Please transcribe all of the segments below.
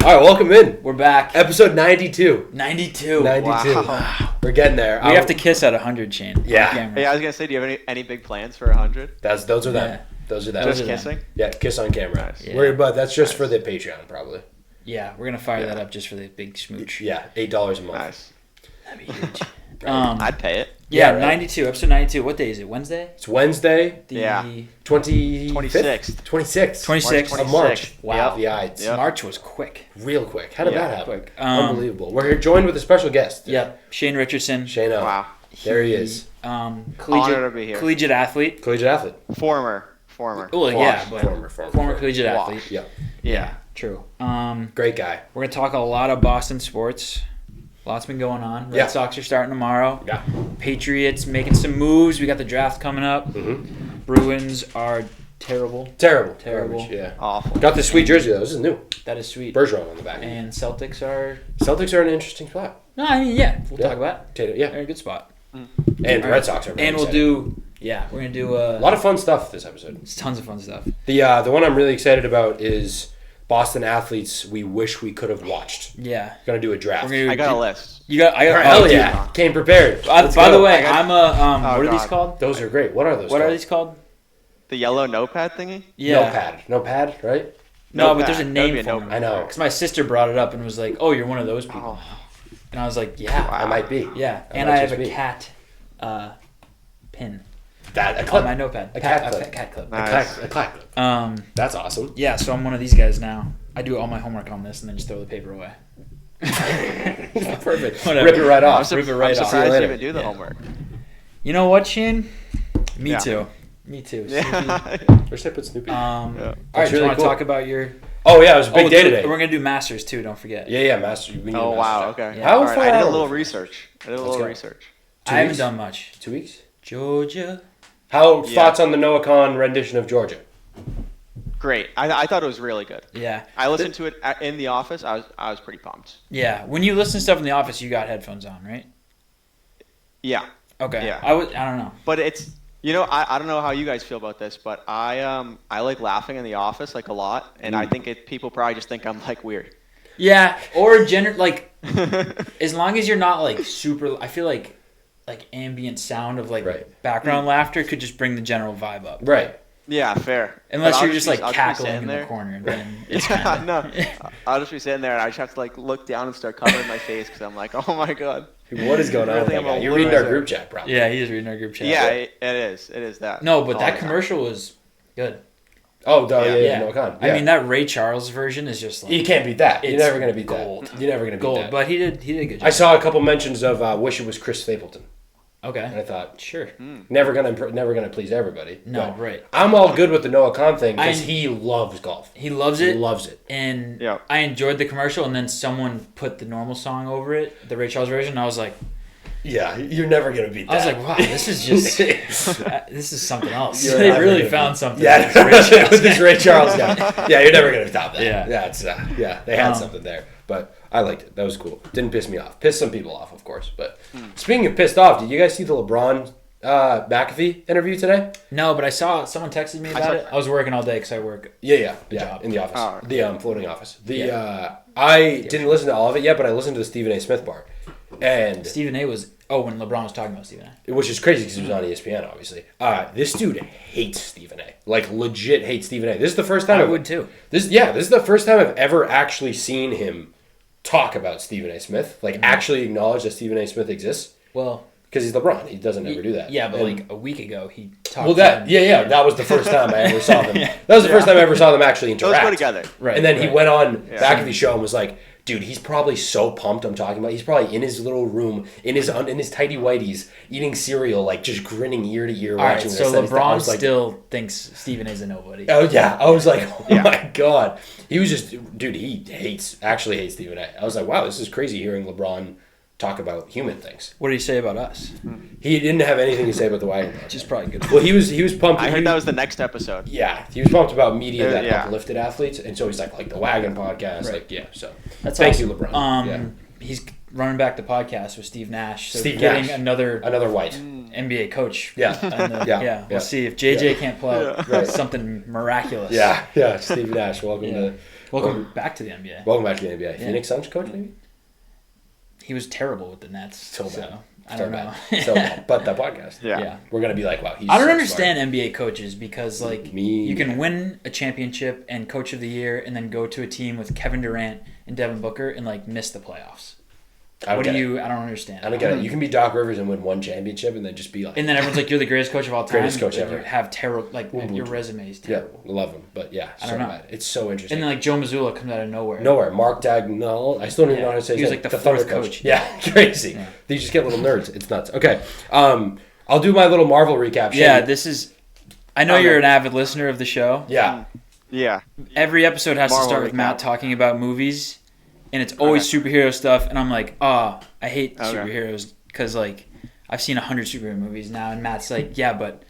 All right, welcome in. We're back. Episode 92. 92. 92. Wow. We're getting there. We have to kiss at 100, Shane. Yeah. Hey, I was going to say, do you have any big plans for 100? Those are them. Those are them. Just kissing? Yeah, kiss on camera. Nice. Yeah. But that's just for the Patreon, probably. Yeah, we're going to fire that up just for the big smooch. Yeah, $8 a month. Nice. That'd be huge. I'd pay it. Yeah, right. 92. Episode 92. What day is it? Wednesday? It's Wednesday, The 26th. 26th of March. Wow. The Ides. Yep. March was quick. Real quick. How did that happen? Quick. Unbelievable. We're here joined with a special guest. Yep. Shane Richardson. Shano. Wow. There he is. Honored to be here. Collegiate athlete. Collegiate athlete. Former. Well, yeah, but former collegiate athlete. Yeah. Yeah. True. Great guy. We're going to talk a lot of Boston sports. Lots been going on. Red Sox are starting tomorrow. Yeah. Patriots making some moves. We got the draft coming up. Mm-hmm. Bruins are terrible. Terrible. Terrible. Garbage, yeah. Awful. Got this sweet jersey, though. This is new. That is sweet. Bergeron on the back. And Celtics are... Celtics are in an interesting spot. No, I mean, yeah. We'll talk about it. Tatum, yeah. They're in a good spot. And the Red Sox are very And we'll excited. we're going to do... A lot of fun stuff this episode. It's tons of fun stuff. The one I'm really excited about is Boston athletes we wish we could have watched. Yeah. Gonna do a draft. I got a list. Hell yeah. Came prepared. By the way, I got- I'm a... what are these God. called? Those are great. What are those What called? are these called? The yellow notepad thingy? Yeah. Notepad, right? No, Notepad. but there's a That'd name be a for them. notepad. I know. Because my sister brought it up and was like, "Oh, you're one of those people." Oh. And I was like, "Yeah, I might be. yeah." That And might I have just a be. cat pin A on clip. my notepad. A cat clip. Cat clip. Nice. A clack. That's awesome. Yeah, so I'm one of these guys now. I do all my homework on this and then just throw the paper away. Perfect. Whatever. Rip it right off. Rip it right I'm off. See you surprised you later. even do the Yeah. homework. You know what, Shane? Me Yeah. too. Me too. Yeah. First I put Snoopy. All right, That's do you really want to cool. talk about your... Oh yeah, it was a big day dude, today. We're going to do Masters too, don't forget. Yeah, master. We need Oh, a wow. master. Okay. Yeah. How All right, far I did out? a little research. Let's go. 2 I haven't weeks? done much. 2 weeks. Georgia. How Yeah. thoughts on the Noah Khan rendition of Georgia? Great. I thought it was really good. Yeah. I listened to it in the office. I was pretty pumped. Yeah. When you listen to stuff in the office, you got headphones on, right? Yeah. Okay. Yeah. I don't know. But it's I don't know how you guys feel about this, but I like laughing in the office like a lot, and I think people probably just think I'm like weird. Yeah, or like as long as you're not like super. I feel like ambient sound of like Right. background laughter could just bring the general vibe up. Right. Yeah, fair. Unless But you're just like I'll cackling sitting in the there. corner, then it's Yeah, kind no. of I'll just be sitting there, and I just have to like look down and start covering my face because I'm like, oh my god. What is going on with Really, that I'm a guy? You're reading our loser. group chat, probably. Yeah, he is reading our group chat. Yeah, it is. It is that. No, but all that the time. commercial was good. Oh, Yeah. yeah, Noah Khan. I mean, that Ray Charles version is just like You can't beat that. You're It's never gonna beat gold. that. You're never gonna beat gold. that. But he did a good job. I saw a couple mentions of "Wish it was Chris Stapleton," and Okay, I thought, sure. never gonna please everybody. No, But right. I'm all good with the Noah Khan thing because I- he loves golf. He loves He it. loves it. And Yeah. I enjoyed the commercial, and then someone put the normal song over it, the Ray Charles version. And I was like, Yeah, you're never gonna beat that. I was like, wow, this is just this is something else. You're They never really gonna found beat- something. Yeah, with this Ray Charles with this guy. Ray Charles guy. Yeah, you're never gonna top that. Yeah. It's they had Um, something there, but I liked it. That was cool. Didn't piss me off. Pissed some people off, of course. But speaking of pissed off, did you guys see the LeBron McAfee interview today? No, but I saw someone texted me about it. I was working all day because I work. Yeah, job. in the office, Oh, the floating office. I didn't listen to all of it yet, but I listened to the Stephen A. Smith part, and Stephen A. was when LeBron was talking about Stephen A. which is crazy because he was on ESPN, obviously. This dude hates Stephen A. Like legit hates Stephen A. This is the first time I would too. This is the first time I've ever actually seen him talk about Stephen A. Smith, like actually acknowledge that Stephen A. Smith exists, Well, because he's LeBron. He doesn't ever do that. yeah, but And- like a week ago he talked. well, to that him. that was the first time I ever saw them. That was the first time I ever saw them actually Those interact. go together. Right, And then he right. went on Yeah. McAfee's show and was like, dude, he's probably so pumped I'm talking about. He's probably in his little room, in his tighty whities, eating cereal, like just grinning ear to ear All right, watching so this. And I LeBron was like, still thinks Stephen A. is a nobody. oh yeah. I was like, oh Yeah. my God. He was just, dude, he actually hates Stephen A. I was like, wow, this is crazy hearing LeBron talk about human things. What did he say about us? He didn't have anything to say about the Wagon. Which is probably good. Well, he was pumped. I he- heard that was the next episode. Yeah, he was pumped about media that Yeah. uplifted athletes, and so he's like the Wagon podcast, Right. like so. That's Thank awesome. you, LeBron. He's running back the podcast with Steve Nash. So Steve getting Nash. another Another white. NBA coach. Yeah. And, Yeah. yeah. We'll Yeah. see if JJ can't pull out Right. something miraculous. Yeah, Steve Nash. Welcome Yeah. to Welcome back to the NBA. Welcome back to the NBA. Phoenix Suns coach, maybe? He was terrible with the Nets. So bad. I don't know. So bad. But that podcast. Yeah. We're going to be like, wow, he's I don't so understand NBA coaches because, like, Me you can neither. win a championship and coach of the year and then go to a team with Kevin Durant and Devin Booker and, like, miss the playoffs. I don't get it. I don't understand. I don't get it. You can be Doc Rivers and win one championship and then just be like... And then everyone's like, you're the greatest coach of all time. Greatest coach but ever. You have terrible, like, your resume is Yeah, terrible. love him. But yeah, I don't know. bad. It's so interesting. And then, like, Joe Mazzulla comes out of nowhere. Nowhere. Mark Dagnall. I still don't even know how to say his He was name. like the Thunder fourth coach. Yeah, crazy. Yeah. They just get little nerds. It's nuts. Okay. I'll do my little Marvel recap. Yeah, Shane. this is... I know you're an avid listener of the show. Yeah. Yeah. Every episode has Marvel to start with recap. Matt talking about movies, and it's always superhero stuff, and I'm like, I hate Okay. superheroes because, like, I've seen 100 superhero movies now, and Matt's like, yeah, but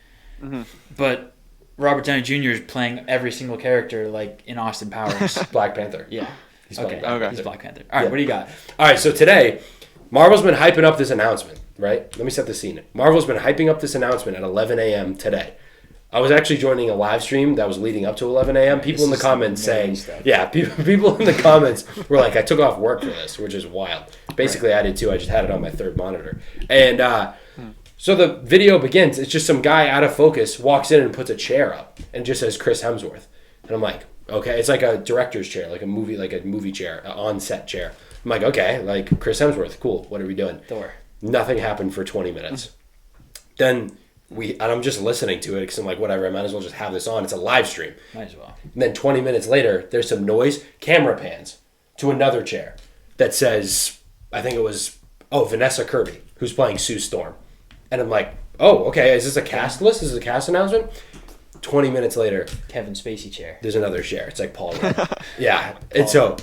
Robert Downey Jr. is playing every single character, like, in Austin Powers. Black Panther. Yeah. He's Okay. Black Panther. He's Black Panther. All right, what do you got? All right, so today, Marvel's been hyping up this announcement, right? Let me set the scene. Marvel's been hyping up this announcement at 11 a.m. today. I was actually joining a live stream that was leading up to 11 a.m. People in the is comments some nerdy saying, stuff. people in the comments were like, I took off work for this, which is wild. Basically, I did too. I just had it on my third monitor. And so the video begins. It's just some guy out of focus walks in and puts a chair up and just says Chris Hemsworth. And I'm like, okay. It's like a director's chair, like a movie chair, an on-set chair. I'm like, okay, like Chris Hemsworth. Cool. What are we doing? Thor. Nothing happened for 20 minutes. Then and I'm just listening to it because I'm like, whatever, I might as well just have this on. It's a live stream. Might as well. And then 20 minutes later, there's some noise. Camera pans to another chair that says, I think it was, Vanessa Kirby, who's playing Sue Storm. And I'm like, oh, okay, is this a cast list? Is this a cast announcement? 20 minutes later, Kevin Spacey chair. there's another chair. It's like Paul Rudd. Yeah. And so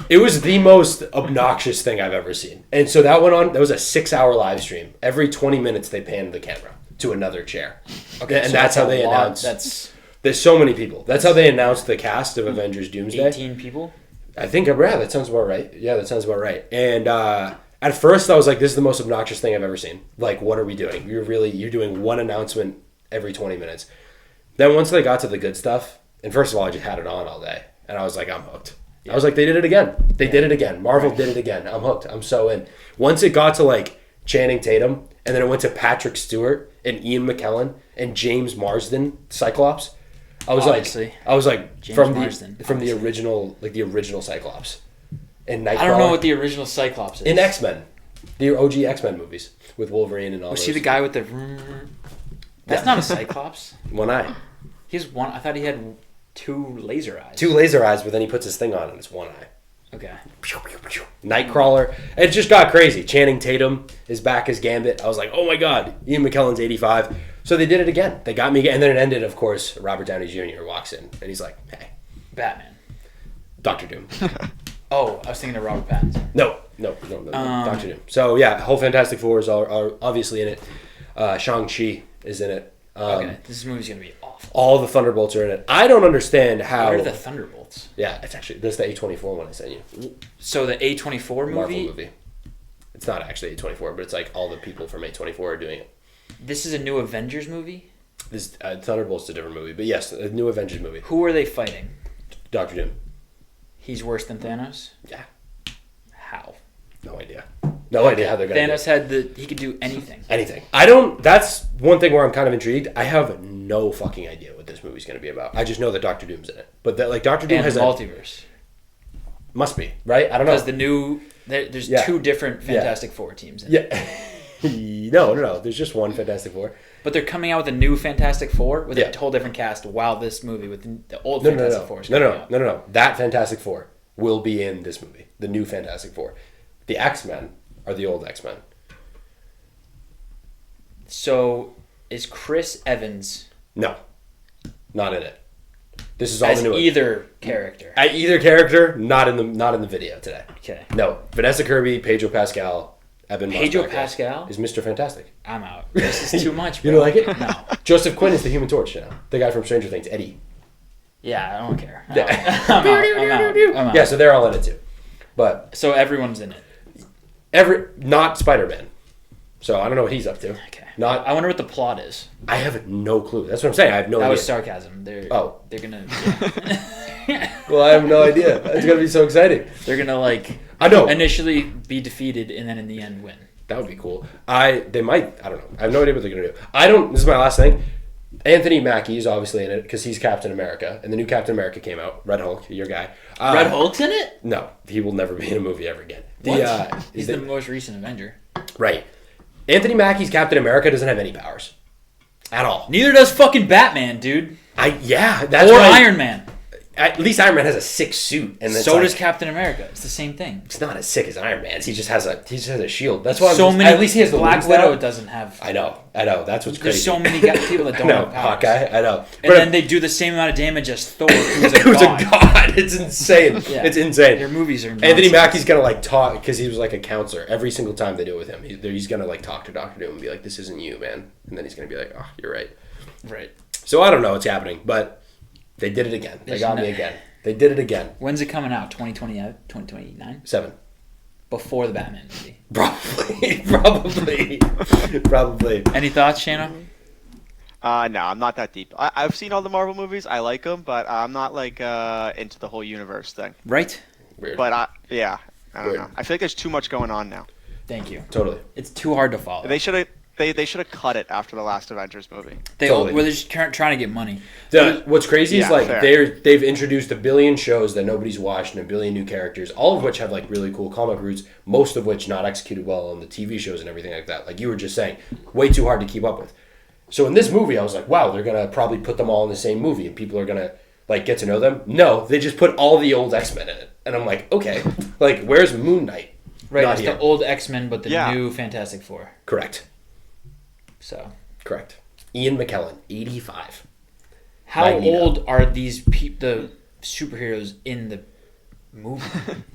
it was the most obnoxious thing I've ever seen. And so that went on. That was a 6-hour live stream. Every 20 minutes, they panned the camera to another chair. Okay, and So that's how a they lot. announced. There's so many people. That's how they announced the cast of Avengers Doomsday. 18 people? I think, yeah, that sounds about right. Yeah, that sounds about right. And at first, I was like, this is the most obnoxious thing I've ever seen. Like, what are we doing? You're doing one announcement every 20 minutes. Then once they got to the good stuff, and first of all, I just had it on all day. And I was like, I'm hooked. Yeah. I was like, they did it again. They did it again. Marvel did it again. I'm hooked. I'm so in. Once it got to, like, Channing Tatum, and then it went to Patrick Stewart and Ian McKellen and James Marsden, Cyclops. I was like James from Marsden, the original, like the original Cyclops. And Nightcrawler. I don't know what the original Cyclops is. In X-Men, the OG X-Men movies with Wolverine and all. Was those. he the guy with the? That's not a Cyclops. One eye. He's one. I thought he had 2 laser eyes. 2 laser eyes, but then he puts his thing on and it's one eye. Okay. Nightcrawler. It just got crazy. Channing Tatum is back as Gambit. I was like, oh my god, Ian McKellen's 85. So they did it again. They got me again. And then it ended, of course, Robert Downey Jr. walks in and he's like, hey. Batman. Dr. Doom. Oh, I was thinking of Robert Pattinson. No. Dr. Doom. So yeah, whole Fantastic Four are obviously in it. Shang-Chi is in it. Okay, this movie's going to be awful. All the Thunderbolts are in it. I don't understand how... What are the Thunderbolts? Yeah, it's actually... There's the A24 one I sent you. So the A24 movie? Marvel movie. It's not actually A24, but it's like all the people from A24 are doing it. This is a new Avengers movie? This Thunderbolts is a different movie, but yes, a new Avengers movie. Who are they fighting? Dr. Doom. He's worse than Thanos? Yeah. How? No idea. No idea how they're going to Thanos had he could do anything. Anything. That's one thing where I'm kind of intrigued. I have no fucking idea what this movie's going to be about. I just know that Dr. Doom's in it. But that, like, Dr. Doom And has the multiverse. Must be, right? I don't know. Because the new... There's 2 different Fantastic Four teams in it. Yeah. No. There's just one Fantastic Four. But they're coming out with a new Fantastic Four with a whole different cast while this movie with the old Fantastic Four is coming out. No. That Fantastic Four will be in this movie. The new Fantastic Four. The X-Men are the old X-Men. So, is Chris Evans... No. Not in it. This is all as the new either character? Either character, not in the video today. Okay. No. Vanessa Kirby, Pedro Pascal, Eben Pedro Mosbacher Pascal? is Mr. Fantastic. I'm out. This is too much, bro. You don't like it? No. Joseph Quinn is the Human Torch now. The guy from Stranger Things, Eddie. Yeah, I don't care. I'm Yeah. out. Yeah, so they're all in it too. But So everyone's in it. not Spider-Man. So I don't know what he's up to. Okay. Not. I wonder what the plot is. I have no clue. That's what I'm saying. I have no idea. That was sarcasm. They're gonna. Yeah. Well, I have no idea. It's gonna be so exciting. They're gonna like. I know. Initially be defeated and then in the end win. That would be cool. They might. I don't know. I have no idea what they're gonna do. This is my last thing. Anthony Mackie is obviously in it because he's Captain America, and the new Captain America came out. Red Hulk, your guy. Red Hulk's in it? No, he will never be in a movie ever again. He's the most recent Avenger. Right. Anthony Mackie's Captain America doesn't have any powers at all. Neither does fucking Batman, dude. That's or Iron Man. At least Iron Man has a sick suit, and so does Captain America. It's the same thing. It's not as sick as Iron Man's. He just has a shield. That's why at least he has the Black Widow doesn't have. I know. That's what's crazy. There's so many people that don't have powers. Hawkeye. I know. And then they do the same amount of damage as Thor, who's a god. It's insane. Yeah. It's insane. Their movies are nonsense. Anthony Mackie's gonna like talk because he was like a counselor every single time they do it with him. He's gonna like talk to Doctor Doom and be like, "This isn't you, man," and then he's gonna be like, "Oh, you're right." Right. So I don't know what's happening, but they did it again. They got me again. They did it again. When's it coming out? 2029? 7. Before the Batman movie. Probably. Any thoughts, Shano? No, I'm not that deep. I've seen all the Marvel movies. I like them, but I'm not like into the whole universe thing. Right? Weird. But I don't know. I feel like there's too much going on now. Thank you. Totally. It's too hard to follow. They should have. They should have cut it after the last Avengers movie. They're just trying to get money. What's crazy is like fair. they've introduced a billion shows that nobody's watched and a billion new characters, all of which have like really cool comic roots, most of which not executed well on the TV shows and everything like that. Like you were just saying, way too hard to keep up with. So in this movie, I was like, wow, they're gonna probably put them all in the same movie and people are gonna like get to know them. No, they just put all the old X-Men in it, and I'm like, okay, like where's Moon Knight? Right, it's the old X-Men, but the new Fantastic Four. Correct. So. Correct. Ian McKellen, 85. How old are the superheroes in the movie?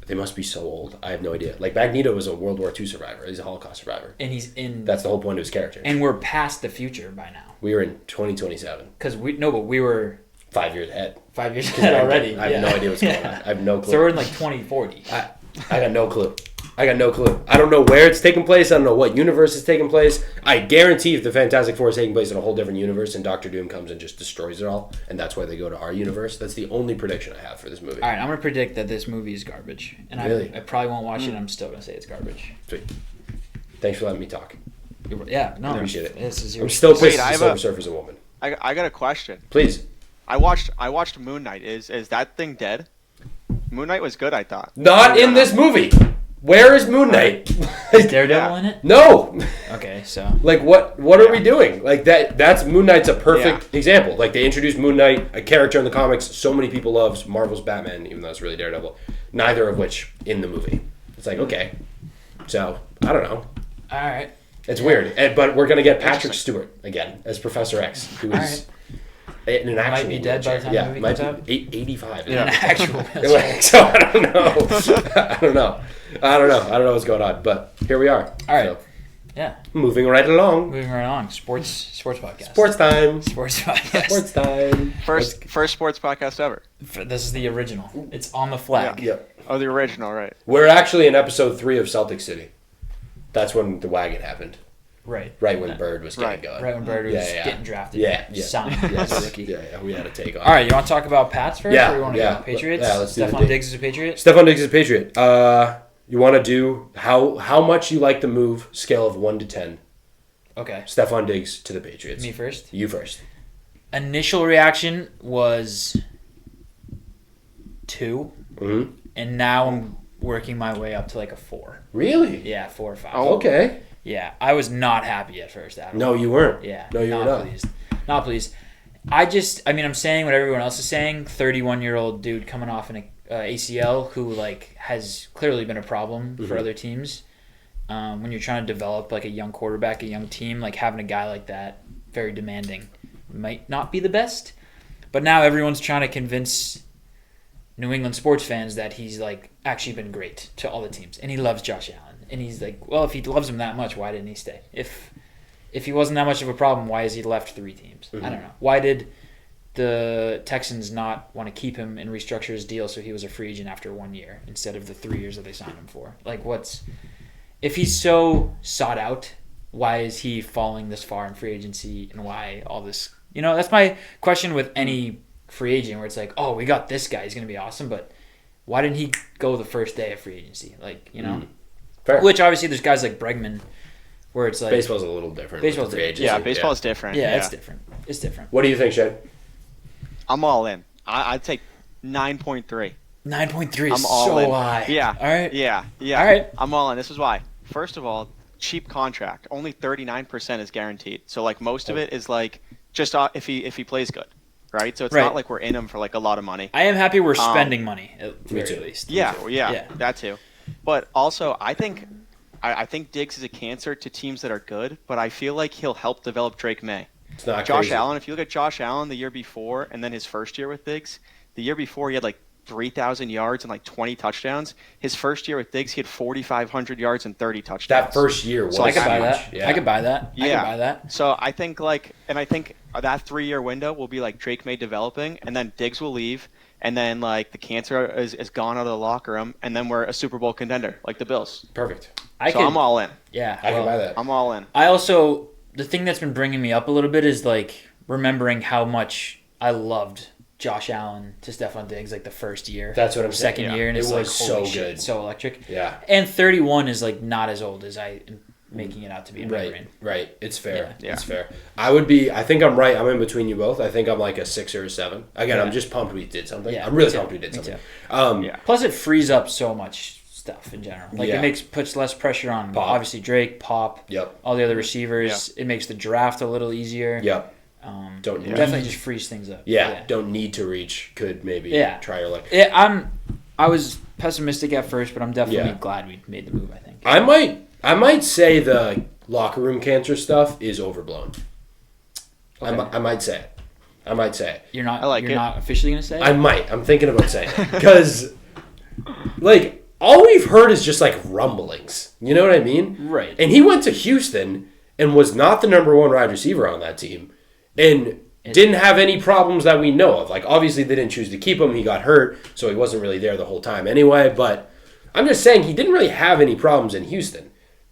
They must be so old. I have no idea. Like Magneto was a World War II survivor. He's a Holocaust survivor. And he's in. That's the whole point of his character. And we're past the future by now. We were in 2027. Because we were 5 years ahead. 5 years ahead already. I have no idea what's going on. I have no clue. So we're in like 2040. I got no clue. I don't know where it's taking place. I don't know what universe it's taking place. I guarantee if the Fantastic Four is taking place in a whole different universe and Doctor Doom comes and just destroys it all, and that's why they go to our universe, that's the only prediction I have for this movie. All right, I'm going to predict that this movie is garbage. And really? I probably won't watch it, and I'm still going to say it's garbage. Sweet. Thanks for letting me talk. Yeah, no. I appreciate it. This is I'm still pissed the Silver Surfer's a woman. I got a question. Please. I watched Moon Knight. Is that thing dead? Moon Knight was good, I thought. Not in this movie. Where is Moon Knight? Is Daredevil in it? No. Okay, so like what are we doing? Like that's Moon Knight's a perfect example. Like they introduced Moon Knight, a character in the comics so many people love, Marvel's Batman, even though it's really Daredevil. Neither of which in the movie. It's like, okay. So, I don't know. All right. It's weird. But we're going to get Patrick Stewart again as Professor X, who is an actual might be dead by the time the movie comes out. 85. Yeah. An actual So I don't know. I don't know what's going on, but here we are. All right. So, yeah. Moving right along. Sports podcast. Sports time. Sports podcast. Sports time. First sports podcast ever. This is the original. It's on the flag. Yeah. Oh, the original, right. We're actually in episode 3 of Celtics City. That's when the Wagon happened. Right. Right when Bird was getting going. Right when Bird was getting drafted. Yeah. Signed as a rookie. Yeah, we had to take on. All right, you want to talk about Pats first? Yeah. Or you want to go Patriots? Yeah, let's do Stefon Diggs is a Patriot? Stefon Diggs is a Patriot. You want to do how much you like the move, scale of 1 to 10. Okay. Stefon Diggs to the Patriots. Me first? You first. Initial reaction was 2. Mm-hmm. And now I'm working my way up to like a 4. Really? Yeah, 4 or 5. Oh, okay. Yeah, I was not happy at first. No, you weren't. Yeah. No, you were not. Pleased. Not pleased. I'm saying what everyone else is saying. 31-year-old dude coming off an ACL who like has clearly been a problem for other teams. When you're trying to develop like a young quarterback, a young team, like having a guy like that, very demanding, might not be the best. But now everyone's trying to convince New England sports fans that he's like actually been great to all the teams, and he loves Josh Allen. And he's like, well, if he loves him that much, why didn't he stay? If he wasn't that much of a problem, why has he left 3 teams? I don't know. Why did the Texans not want to keep him and restructure his deal so he was a free agent after 1 year instead of the 3 years that they signed him for? Like, if he's so sought out why is he falling this far in free agency, and why all this? That's my question with any free agent, where it's like, oh, we got this guy, he's going to be awesome, but why didn't he go the first day of free agency? Fair. Which obviously there's guys like Bregman, where it's like Baseball's a little different. Baseball's with the free different. agency. baseball's different. Yeah, it's different. It's different. What do you think, Shane? I'm all in. I'd take 9.3. 9.3 I'm is all so in. high. Yeah. All right. Yeah. All right. I'm all in. This is why. First of all, cheap contract. Only 39% is guaranteed. So like most of it is like just if he plays good, right? So it's Right. not like we're in him for like a lot of money. I am happy we're spending money at the Me very too. least. Yeah, Yeah. that too. But also, I think Diggs is a cancer to teams that are good, but I feel like he'll help develop Drake May. It's not Josh crazy. Allen, if you look at Josh Allen the year before and then his first year with Diggs, the year before he had like 3,000 yards and like 20 touchdowns. His first year with Diggs, he had 4,500 yards and 30 touchdowns. That first year was So I could buy huge. that. Yeah. I could buy that. I Yeah. could buy that. So I think that 3-year window will be like Drake May developing, and then Diggs will leave, and then like the cancer is gone out of the locker room, and then we're a Super Bowl contender like the Bills. Perfect. I'm all in. Yeah. I can buy that. I'm all in. I also, the thing that's been bringing me up a little bit is like remembering how much I loved Josh Allen to Stefon Diggs like the first year. That's what I'm saying. Second Yeah. year, and It it's was like, so holy shit, good. it's so electric. Yeah. And 31 is like not as old as I am making it out to be in my Right, brain. right. It's fair. Yeah. It's fair. I think I'm right. I'm in between you both. I think I'm like a 6 or a 7. Again, Yeah. I'm just pumped we did something. Yeah, I'm really me too. pumped we did Me something. Yeah. Plus, it frees up so much stuff in general. Like Yeah. it puts less pressure on Pop. obviously Drake, Pop, Yep. all the other receivers. It makes the draft a little easier. Yep. Don't Definitely just frees things up. Yeah, don't need to reach. Could maybe try your luck. I was pessimistic at first, but I'm definitely Yeah. glad we made the move. I think. I might say the locker room cancer stuff is overblown. Okay. I might say it. I might say it. You're not. I like you're it. not officially gonna say it? I might. I'm thinking about saying it because, like, all we've heard is just like rumblings. You know what I mean? Right. And he went to Houston and was not the number one wide receiver on that team, and didn't have any problems that we know of. Like, obviously they didn't choose to keep him. He got hurt, so he wasn't really there the whole time anyway. But I'm just saying he didn't really have any problems in Houston.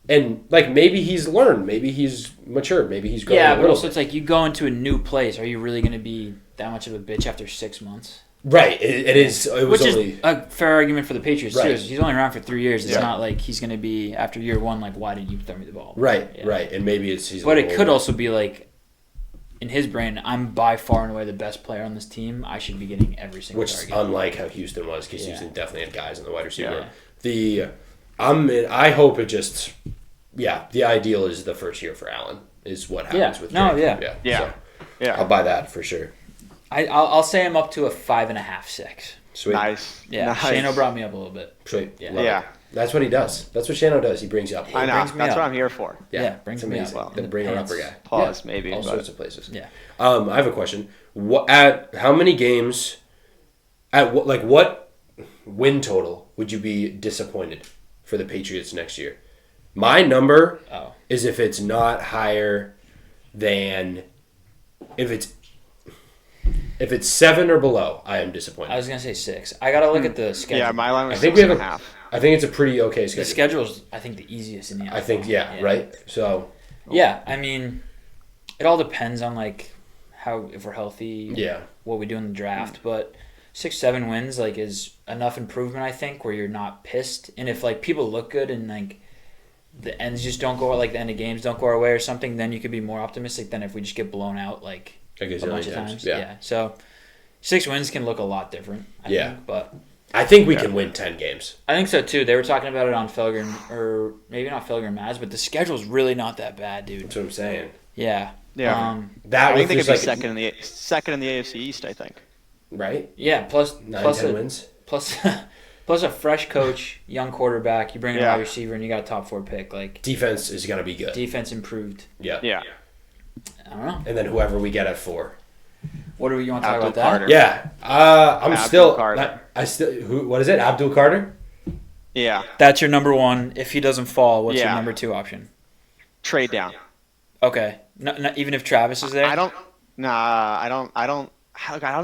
And like maybe he's learned, maybe he's matured, maybe he's grown. Yeah, a but little also it's like you go into a new place. Are you really gonna be that much of a bitch after 6 months? Right. It is. It was Which only is a fair argument for the Patriots too. Right. He's only around for 3 years. It's Yeah. not like he's going to be after year one. Like, why didn't you throw me the ball? right, Yeah. right, and maybe he's. But a it little could older. also be like, in his brain, I'm by far and away the best player on this team. I should be getting every single which is target. unlike how Houston was, because Yeah. Houston definitely had guys in the wide receiver. Yeah. I hope it just. Yeah, the ideal is the first year for Allen is what happens Yeah. with No, Drake. yeah. Yeah. So Yeah. I'll buy that for sure. I'll say I'm up to a 5.5, 6. Sweet. Nice. Yeah, Nice. Shano brought me up a little bit. Sweet. Yeah. Love Yeah. it. That's what he does. That's what Shano does. He brings you up. I know. brings me That's up. what I'm here for. Yeah, brings it's me amazing. up. The In the bringer pants. upper guy. Pause, maybe, All but- sorts of places. Yeah. I have a question. At how many games? At what win total would you be disappointed for the Patriots next year? My number Oh. is if it's not higher than if it's 7 or below, I am disappointed. I was going to say 6. I got to look at the schedule. Yeah, my line was I think 6 we and have a a- half. I think it's a pretty okay The schedule. schedule's, I think, the easiest in the NFL. I think right. So Yeah, I mean, it all depends on like how if we're healthy, yeah, what we do in the draft. But 6-7 wins like is enough improvement, I think, where you're not pissed. And if like people look good and like the ends just don't go like the end of games don't go our way or something, then you could be more optimistic than if we just get blown out like I guess a a bunch of times. times. Yeah. So 6 wins can look a lot different. I Yeah. think, but I think we can win 10 games. I think so too. They were talking about it on Felger or maybe not Felger and Maz, but the schedule's really not that bad, dude. That's what I'm saying. Yeah. Yeah. That I was think they could just be like second in the AFC East, I think. right. Yeah, plus 9-10 wins. plus a fresh coach, young quarterback. You bring in a Yeah. wide receiver, and you got a top 4 pick. Like Defense is gonna be good. defense improved. Yeah. Yeah. I don't know. And then whoever we get at 4. What do you want to talk Abdul about that? Carter. Yeah. I'm Abdul still. Carter. What is it? Abdul Carter. Yeah. That's your number one. If he doesn't fall, what's your Yeah. number 2 option? Trade down. Okay. No, even if Travis is there. I don't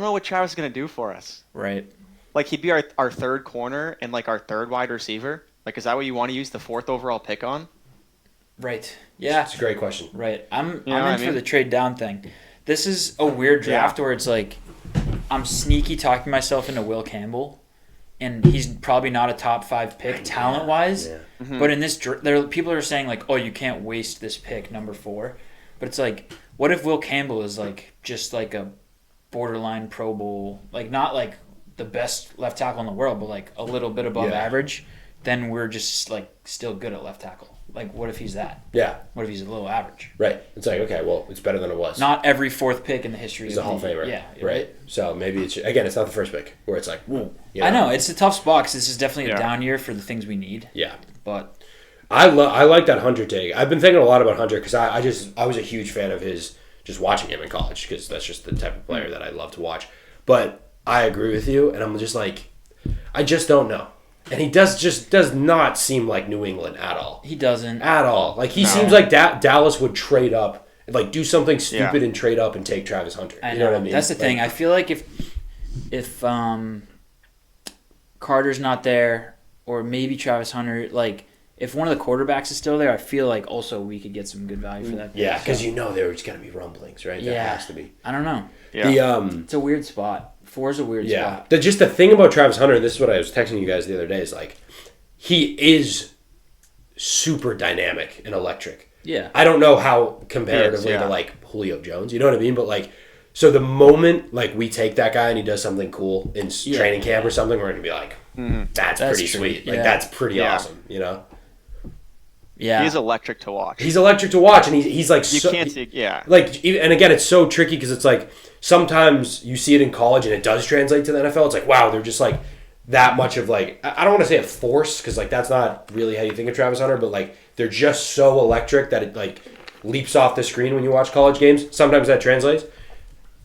know what Travis is gonna do for us. Right. Like he'd be our third corner and like our third wide receiver. Like, is that what you want to use the 4th overall pick on? Right. Yeah. It's a great question. Right. I'm You know what in I for mean? the trade down thing. This is a weird draft where it's like I'm sneaky talking myself into Will Campbell, and he's probably not a top 5 pick talent wise. Yeah. But in this, people are saying like, oh, you can't waste this pick number 4. But it's like, what if Will Campbell is like just like a borderline Pro Bowl, like not like the best left tackle in the world, but like a little bit above average? Then we're just like still good at left tackle. Like, what if he's that? Yeah. What if he's a little average? Right. It's like, okay, well, it's better than it was. Not every 4th pick in the history He's of a Hall of Famer. Yeah. Right. So maybe it's not the first pick where it's like, whoa. I know it's a tough spot because this is definitely a down year for the things we need. Yeah. But I like that Hunter take. I've been thinking a lot about Hunter because I was a huge fan of his just watching him in college because that's just the type of player that I love to watch. But I agree with you, and I'm just like, I just don't know. And he does not seem like New England at all. he doesn't. At all. Like he seems like Dallas would trade up, like do something stupid and trade up and take Travis Hunter. I You know what I mean? That's the thing. I feel like if Carter's not there, or maybe Travis Hunter, like if one of the quarterbacks is still there, I feel like also we could get some good value for that. Yeah, because there's got to be rumblings, right? There has to be. I don't know. Yeah. It's a weird spot. 4 is a weird spot. Just the thing about Travis Hunter, and this is what I was texting you guys the other day, is like he is super dynamic and electric. Yeah. I don't know how comparatively to like Julio Jones, you know what I mean? But like, so the moment like we take that guy and he does something cool in training camp or something, we're gonna be like, that's pretty true. sweet. Like Yeah. that's pretty awesome, you know? Yeah. He's electric to watch. He's electric to watch, and he's like You can't see. Yeah. Like, and again, it's so tricky because it's like sometimes you see it in college and it does translate to the NFL. It's like, wow, they're just like that much of like, I don't want to say a force because like that's not really how you think of Travis Hunter, but like they're just so electric that it like leaps off the screen when you watch college games. Sometimes that translates.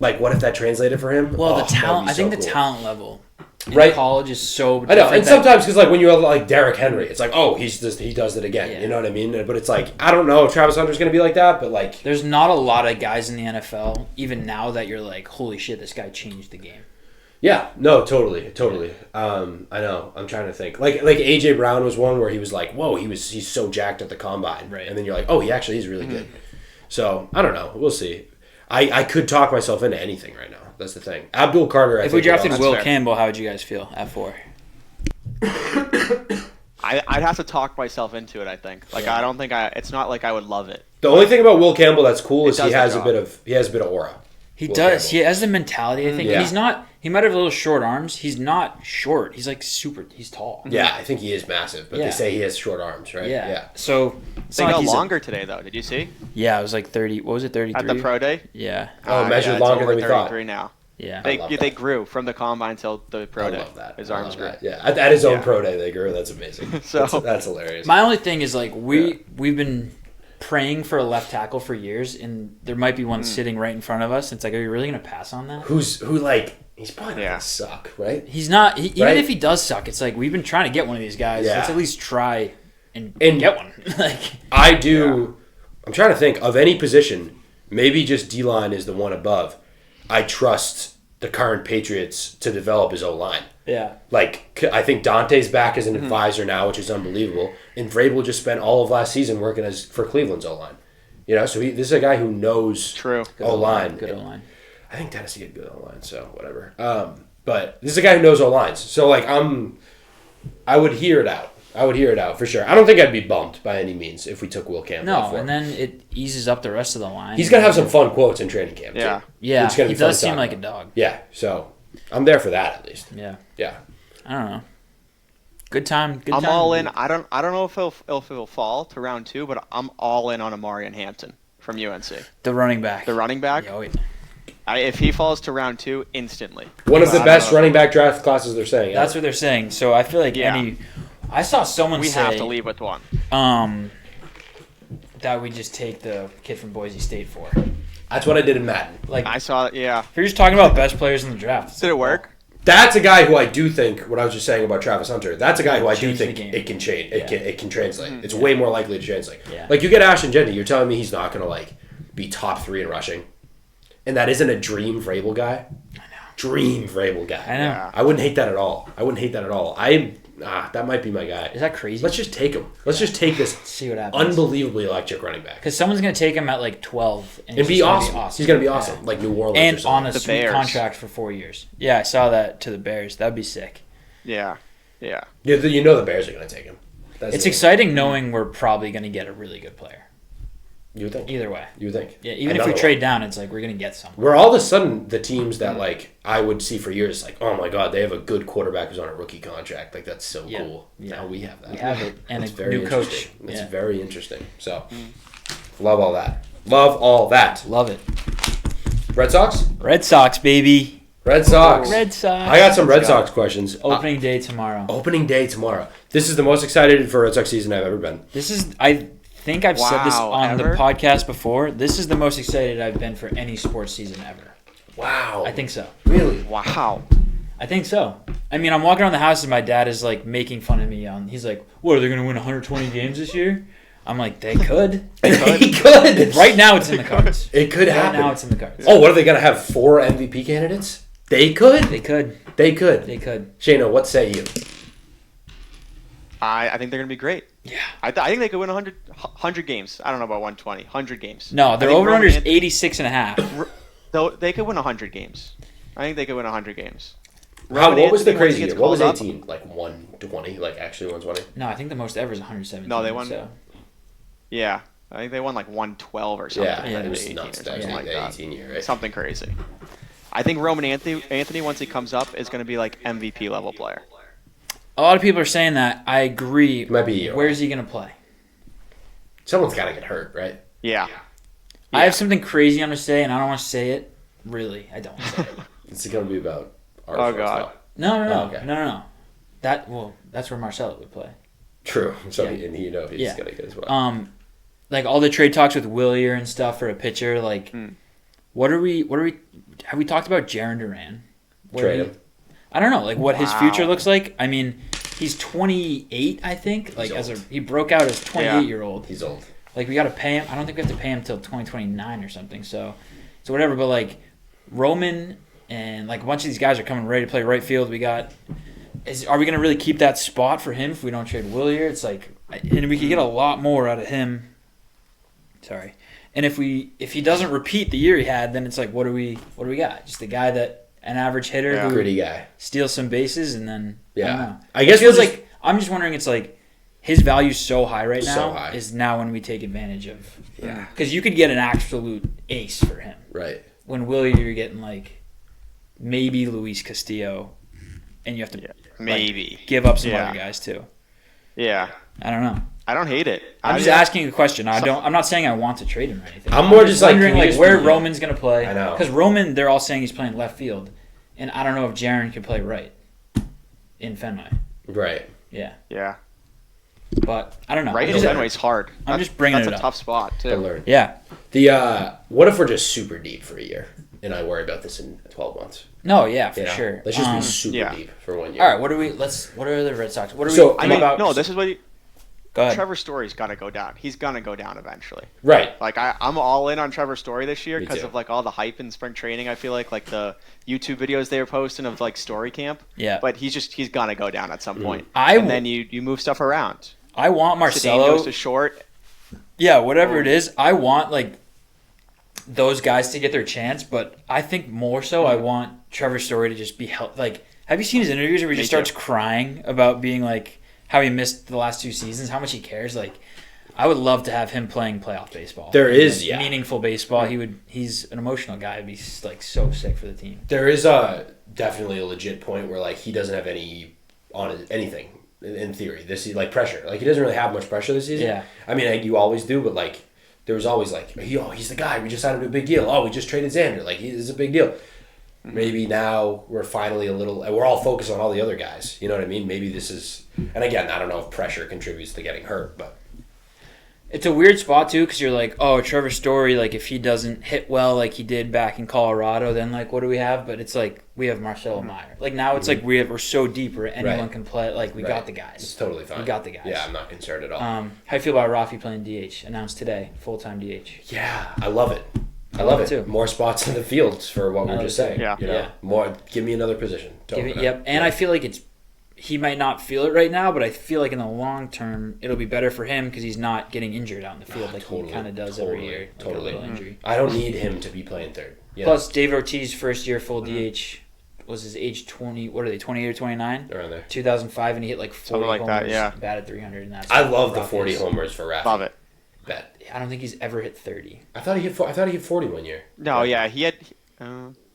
Like, what if that translated for him? Well, the talent. I think cool. the talent level in Right. college is so different. I know, and that- sometimes because like when you have like Derrick Henry, it's like, oh, he does it again. Yeah. You know what I mean? But it's like I don't know if Travis Hunter's going to be like that, but like there's not a lot of guys in the NFL, even now, that you're like, holy shit, this guy changed the game. yeah, no, totally. I know. I'm trying to think. Like AJ Brown was one where he was like, whoa, he's so jacked at the combine, Right. And then you're like, oh, he's really good. So I don't know. We'll see. I could talk myself into anything right now. That's the thing. Abdul Carter. If we drafted Will fair. Campbell, how would you guys feel at 4? I'd have to talk myself into it. I think. Like I don't think it's not like I would love it. The only thing about Will Campbell that's cool is It he does has the a bit of aura. He Will does. Campbell. He has the mentality, I think. Yeah. And he's not. He might have little short arms. He's not short. He's like super. He's tall. Yeah, I think he is massive, but Yeah. they say he has short arms, right? Yeah. So it's They not go like he's longer today though. Did you see yeah, it was like 30. What was it? 33. at the pro day? Yeah. Oh, measured it's longer over than we thought. 33 now. Yeah. I love They that. grew from the combine till the pro I day. love that. His I arms love grew. that. Yeah, at his own Yeah. pro day they grew. That's amazing. So- that's hilarious. My only thing is like we've been praying for a left tackle for years, and there might be one sitting right in front of us. It's like, are you really gonna pass on that? who like he's probably not Yeah. gonna suck, right? He's not. Even Right? if he does suck, it's like we've been trying to get one of these guys. Yeah. Let's at least try and And- get one. Like I do. I'm trying to think of any position. Maybe just D-line is the one above. I trust the current Patriots to develop his O-line. yeah. Like, I think Dante's back as an advisor now, which is unbelievable. And Vrabel just spent all of last season working for Cleveland's O-line. You know, so this is a guy who knows True. O-line. Good O-line. I think Tennessee had good O-line, so whatever. But this is a guy who knows O-lines. So, like, I would hear it out. For sure. I don't think I'd be bummed by any means if we took Will Campbell. No, for him. and then it eases up the rest of the line. He's going to have some fun quotes in training camp, Yeah. too. Yeah, It's gonna he be fun does to seem talk like a about. dog. Yeah, so I'm there for that at least. Yeah. Yeah. I don't know. Good time. Good I'm time. all in. I don't know if it'll fall to round 2, but I'm all in on Amarian Hampton from UNC, The running back. the running back. Yeah, oh, yeah. If he falls to round 2, instantly. One of the I best don't know. running back draft classes they're saying. That's what they're saying. So I feel like Yeah. I saw someone We say have to leave with one. that we just take the kid from Boise State for. That's what I did in Madden. Like I saw it. Yeah. if you're just talking about best players in the draft. it's Did it like, work? That's a guy who I do think, what I was just saying about Travis Hunter, that's a guy who I do Change the think game. it can change. Yeah. It can translate. It's way more likely to translate. Yeah. Like, you get Ashton Jendi, you're telling me he's not going to, like, be top 3 in rushing? And that isn't a dream Vrabel guy? I know. Dream Vrabel guy. I know. Yeah. I wouldn't hate that at all. that might be my guy. Is that crazy? Let's just take him. Let's just take this see what happens. unbelievably electric running back. Because someone's going to take him at like 12. And It'd be awesome. He's going to be awesome. Like New Orleans and or something. on a The sweet Bears. contract for 4 years. Yeah, I saw that to the Bears. That'd be sick. Yeah. Yeah, you know the Bears are going to take him. It's exciting knowing we're probably going to get a really good player. You would think. Either way. You would think. Yeah, even if we trade down, it's like we're going to get someone. We're all of a sudden the teams that like I would see for years like, oh my god, they have a good quarterback who's on a rookie contract. Like that's so cool. Yeah. Now we have that. We have it. And It's a very new coach. interesting. It's Yeah. very interesting. So love all that. Love all that. Love it. Red Sox? Red Sox, baby. Red Sox. Red Sox. I got some Red Sox questions. Opening day tomorrow. Opening day tomorrow. This is the most excited for Red Sox season I've ever been. This is, I think I've said this Wow, on ever? the podcast before. This is the most excited I've been for any sports season ever. Wow. I think so. Really? Wow. I think so. I mean, I'm walking around the house and my dad is like making fun of me. He's like, "What, are they going to win 120 games this year?" I'm like, "They could. They could. Right now, it's in the cards. It could Right happen. now, it's in the cards. Oh, what are they going to have? 4 MVP candidates? They could. They could. They could. They could. Shano, what say you? I think they're going to be great. Yeah. I think they could win 100 games. I don't know about 120. 100 games. No, their I think over-under is Roman 86 and a half. Though they could win 100 games. I think they could win 100 games. What was the Anthony, once crazy he year? gets What was called up- 18? Like 120? Like actually 120? No, I think the most ever is 117. No, they won- So. Yeah, I think they won like 112 or something. Yeah, in it was 18 nuts. or That was something like like the that. 18 year, right? Something crazy. I think Roman Anthony, once he comes up, is going to be like MVP level player. A lot of people are saying that. I agree. Might be a year. Where's he going to play? Someone's got to get hurt, right? Yeah. I have something crazy I'm going to say, and I don't want to say it. Really, I don't. Say it. It's going to be about our Oh, first God. now. No. Oh, okay. No. That's where Marcelo would play. True. So Yeah. and he's Yeah. going to get as well. Like all the trade talks with Willier and stuff for a pitcher. Like, what are we? Have we talked about Jaron Duran? Trade him. I don't know. Like what his Wow. future looks like. I mean, he's 28, I think. Like He's he broke out as 28-year-old. He's old. Like we got to pay him. I don't think we have to pay him till 2029 or something. So whatever. But like Roman and like a bunch of these guys are coming ready to play right field. We got. Are we gonna really keep that spot for him if we don't trade Willier? It's like, and we could get a lot more out of him. Sorry. And if he doesn't repeat the year he had, then it's like, what do we got? Just a guy that an average hitter Yeah. who Gritty guy. steals some bases and then I don't know. I guess It feels we'll just- like I'm just wondering. It's like his value's so high right now. So high. Is now when we take advantage of. Yeah. Because you could get an absolute ace for him. Right. When Willie, you're getting like maybe Luis Castillo, and you have to Maybe. give up some Yeah. other guys too. Yeah. I don't know. I don't hate it. I'm just asking a question. I'm not saying I want to trade him or anything. I'm more just like, wondering can you like just where be- Roman's gonna play. I know. Because Roman, they're all saying he's playing left field, and I don't know if Jaron can play right in Fenway. Right. Yeah, Yeah. but I don't know. Right I'm in just, Fenway's hard. I'm just bringing That's it a up. tough spot, To too. learn. Yeah. The what if we're just super deep for a year and I worry about this in 12 months? No. Yeah. For You know? sure. Let's just be super yeah. deep for 1 year. All right. What are the Red Sox? What are So, we? I mean, about? no, this is what Go ahead. Trevor Story's got to go down. He's going to go down eventually. Right. Like, I'm all in on Trevor Story this year Me because too. of, like, all the hype in spring training, I feel like the YouTube videos they were posting of, like, Story Camp. Yeah. But he's going to go down at some point. I and then you move stuff around. I want Sedane Marcelo. goes to short. Yeah, whatever it is, I want like those guys to get their chance, but I think more so I want Trevor Story to just be held. Like, have you seen his interviews where he just Me too. starts crying about being like how he missed the last 2 seasons, how much he cares? Like, I would love to have him playing playoff baseball. There is, Like, yeah. meaningful baseball. He's an emotional guy. He'd be like so sick for the team. There is definitely a legit point where like he doesn't have anything in theory. This is like pressure. Like he doesn't really have much pressure this season. Yeah. I mean, like, you always do, but like there was always like, he's the guy. We just signed him to a big deal. Oh, we just traded Xander. Like this is a big deal. Maybe now we're finally we're all focused on all the other guys. You know what I mean? Maybe this is, and again, I don't know if pressure contributes to getting hurt, but It's a weird spot too, because you're like, oh, Trevor Story, like if he doesn't hit well like he did back in Colorado, then like what do we have? But it's like we have Marcelo Meyer. Like now it's like we're so deep where anyone Right. can play. Like we Right. got the it's guys. totally fine. We got the guys. Yeah, I'm not concerned at all. How you feel about Rafi playing DH? Announced today, full-time DH. Yeah, I love it. I love it too. More spots in the fields for what we I we're love just it too. saying. Yeah. You know, Yeah. more. Give me another position. to open up. Yep, and I feel like he might not feel it right now, but I feel like in the long term, it'll be better for him because he's not getting injured out in the field like he kind of does every year. Like a little injury. I don't need him to be playing third. Plus, Dave Ortiz, first year full DH, was his age 20, what are they, 28 or 29? Around there. 2005, and he hit like 40 like homers, that, yeah. batted 300. And that's I love the 40 homers for Rafi. Love it. Bet. I don't think he's ever hit 30. I thought he hit 40 one year. No, yeah, he had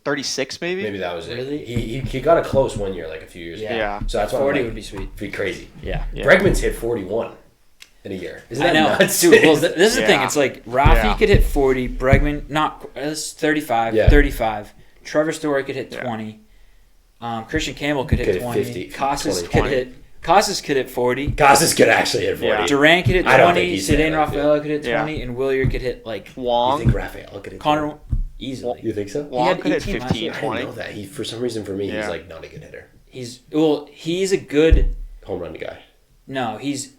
36 maybe. Maybe that was Really? it. He got a close one year, like a few years ago. Yeah. So that's why 40 would be sweet. be crazy. Yeah. Bregman's hit 41 in a year. Isn't that nuts? Dude, well, this is the thing. Yeah. It's like Rafi could hit 40, Bregman, it's 35, 35. Trevor Story could hit 20. Christian Campbell could hit 20. 50, Casas 20. could hit 40. Casas could actually hit 40. Yeah. Durant could hit I don't think 20. he's there, Zidane like, Rafaela could hit 20. And Willier could hit like You Wong. think Rafael could hit Connor easily. You think so? Wong had could hit 18 last 15, year. I 20. didn't know that. He, for some reason, for me, he's Yeah. like not a good hitter. He's a good. Home run guy. No, he's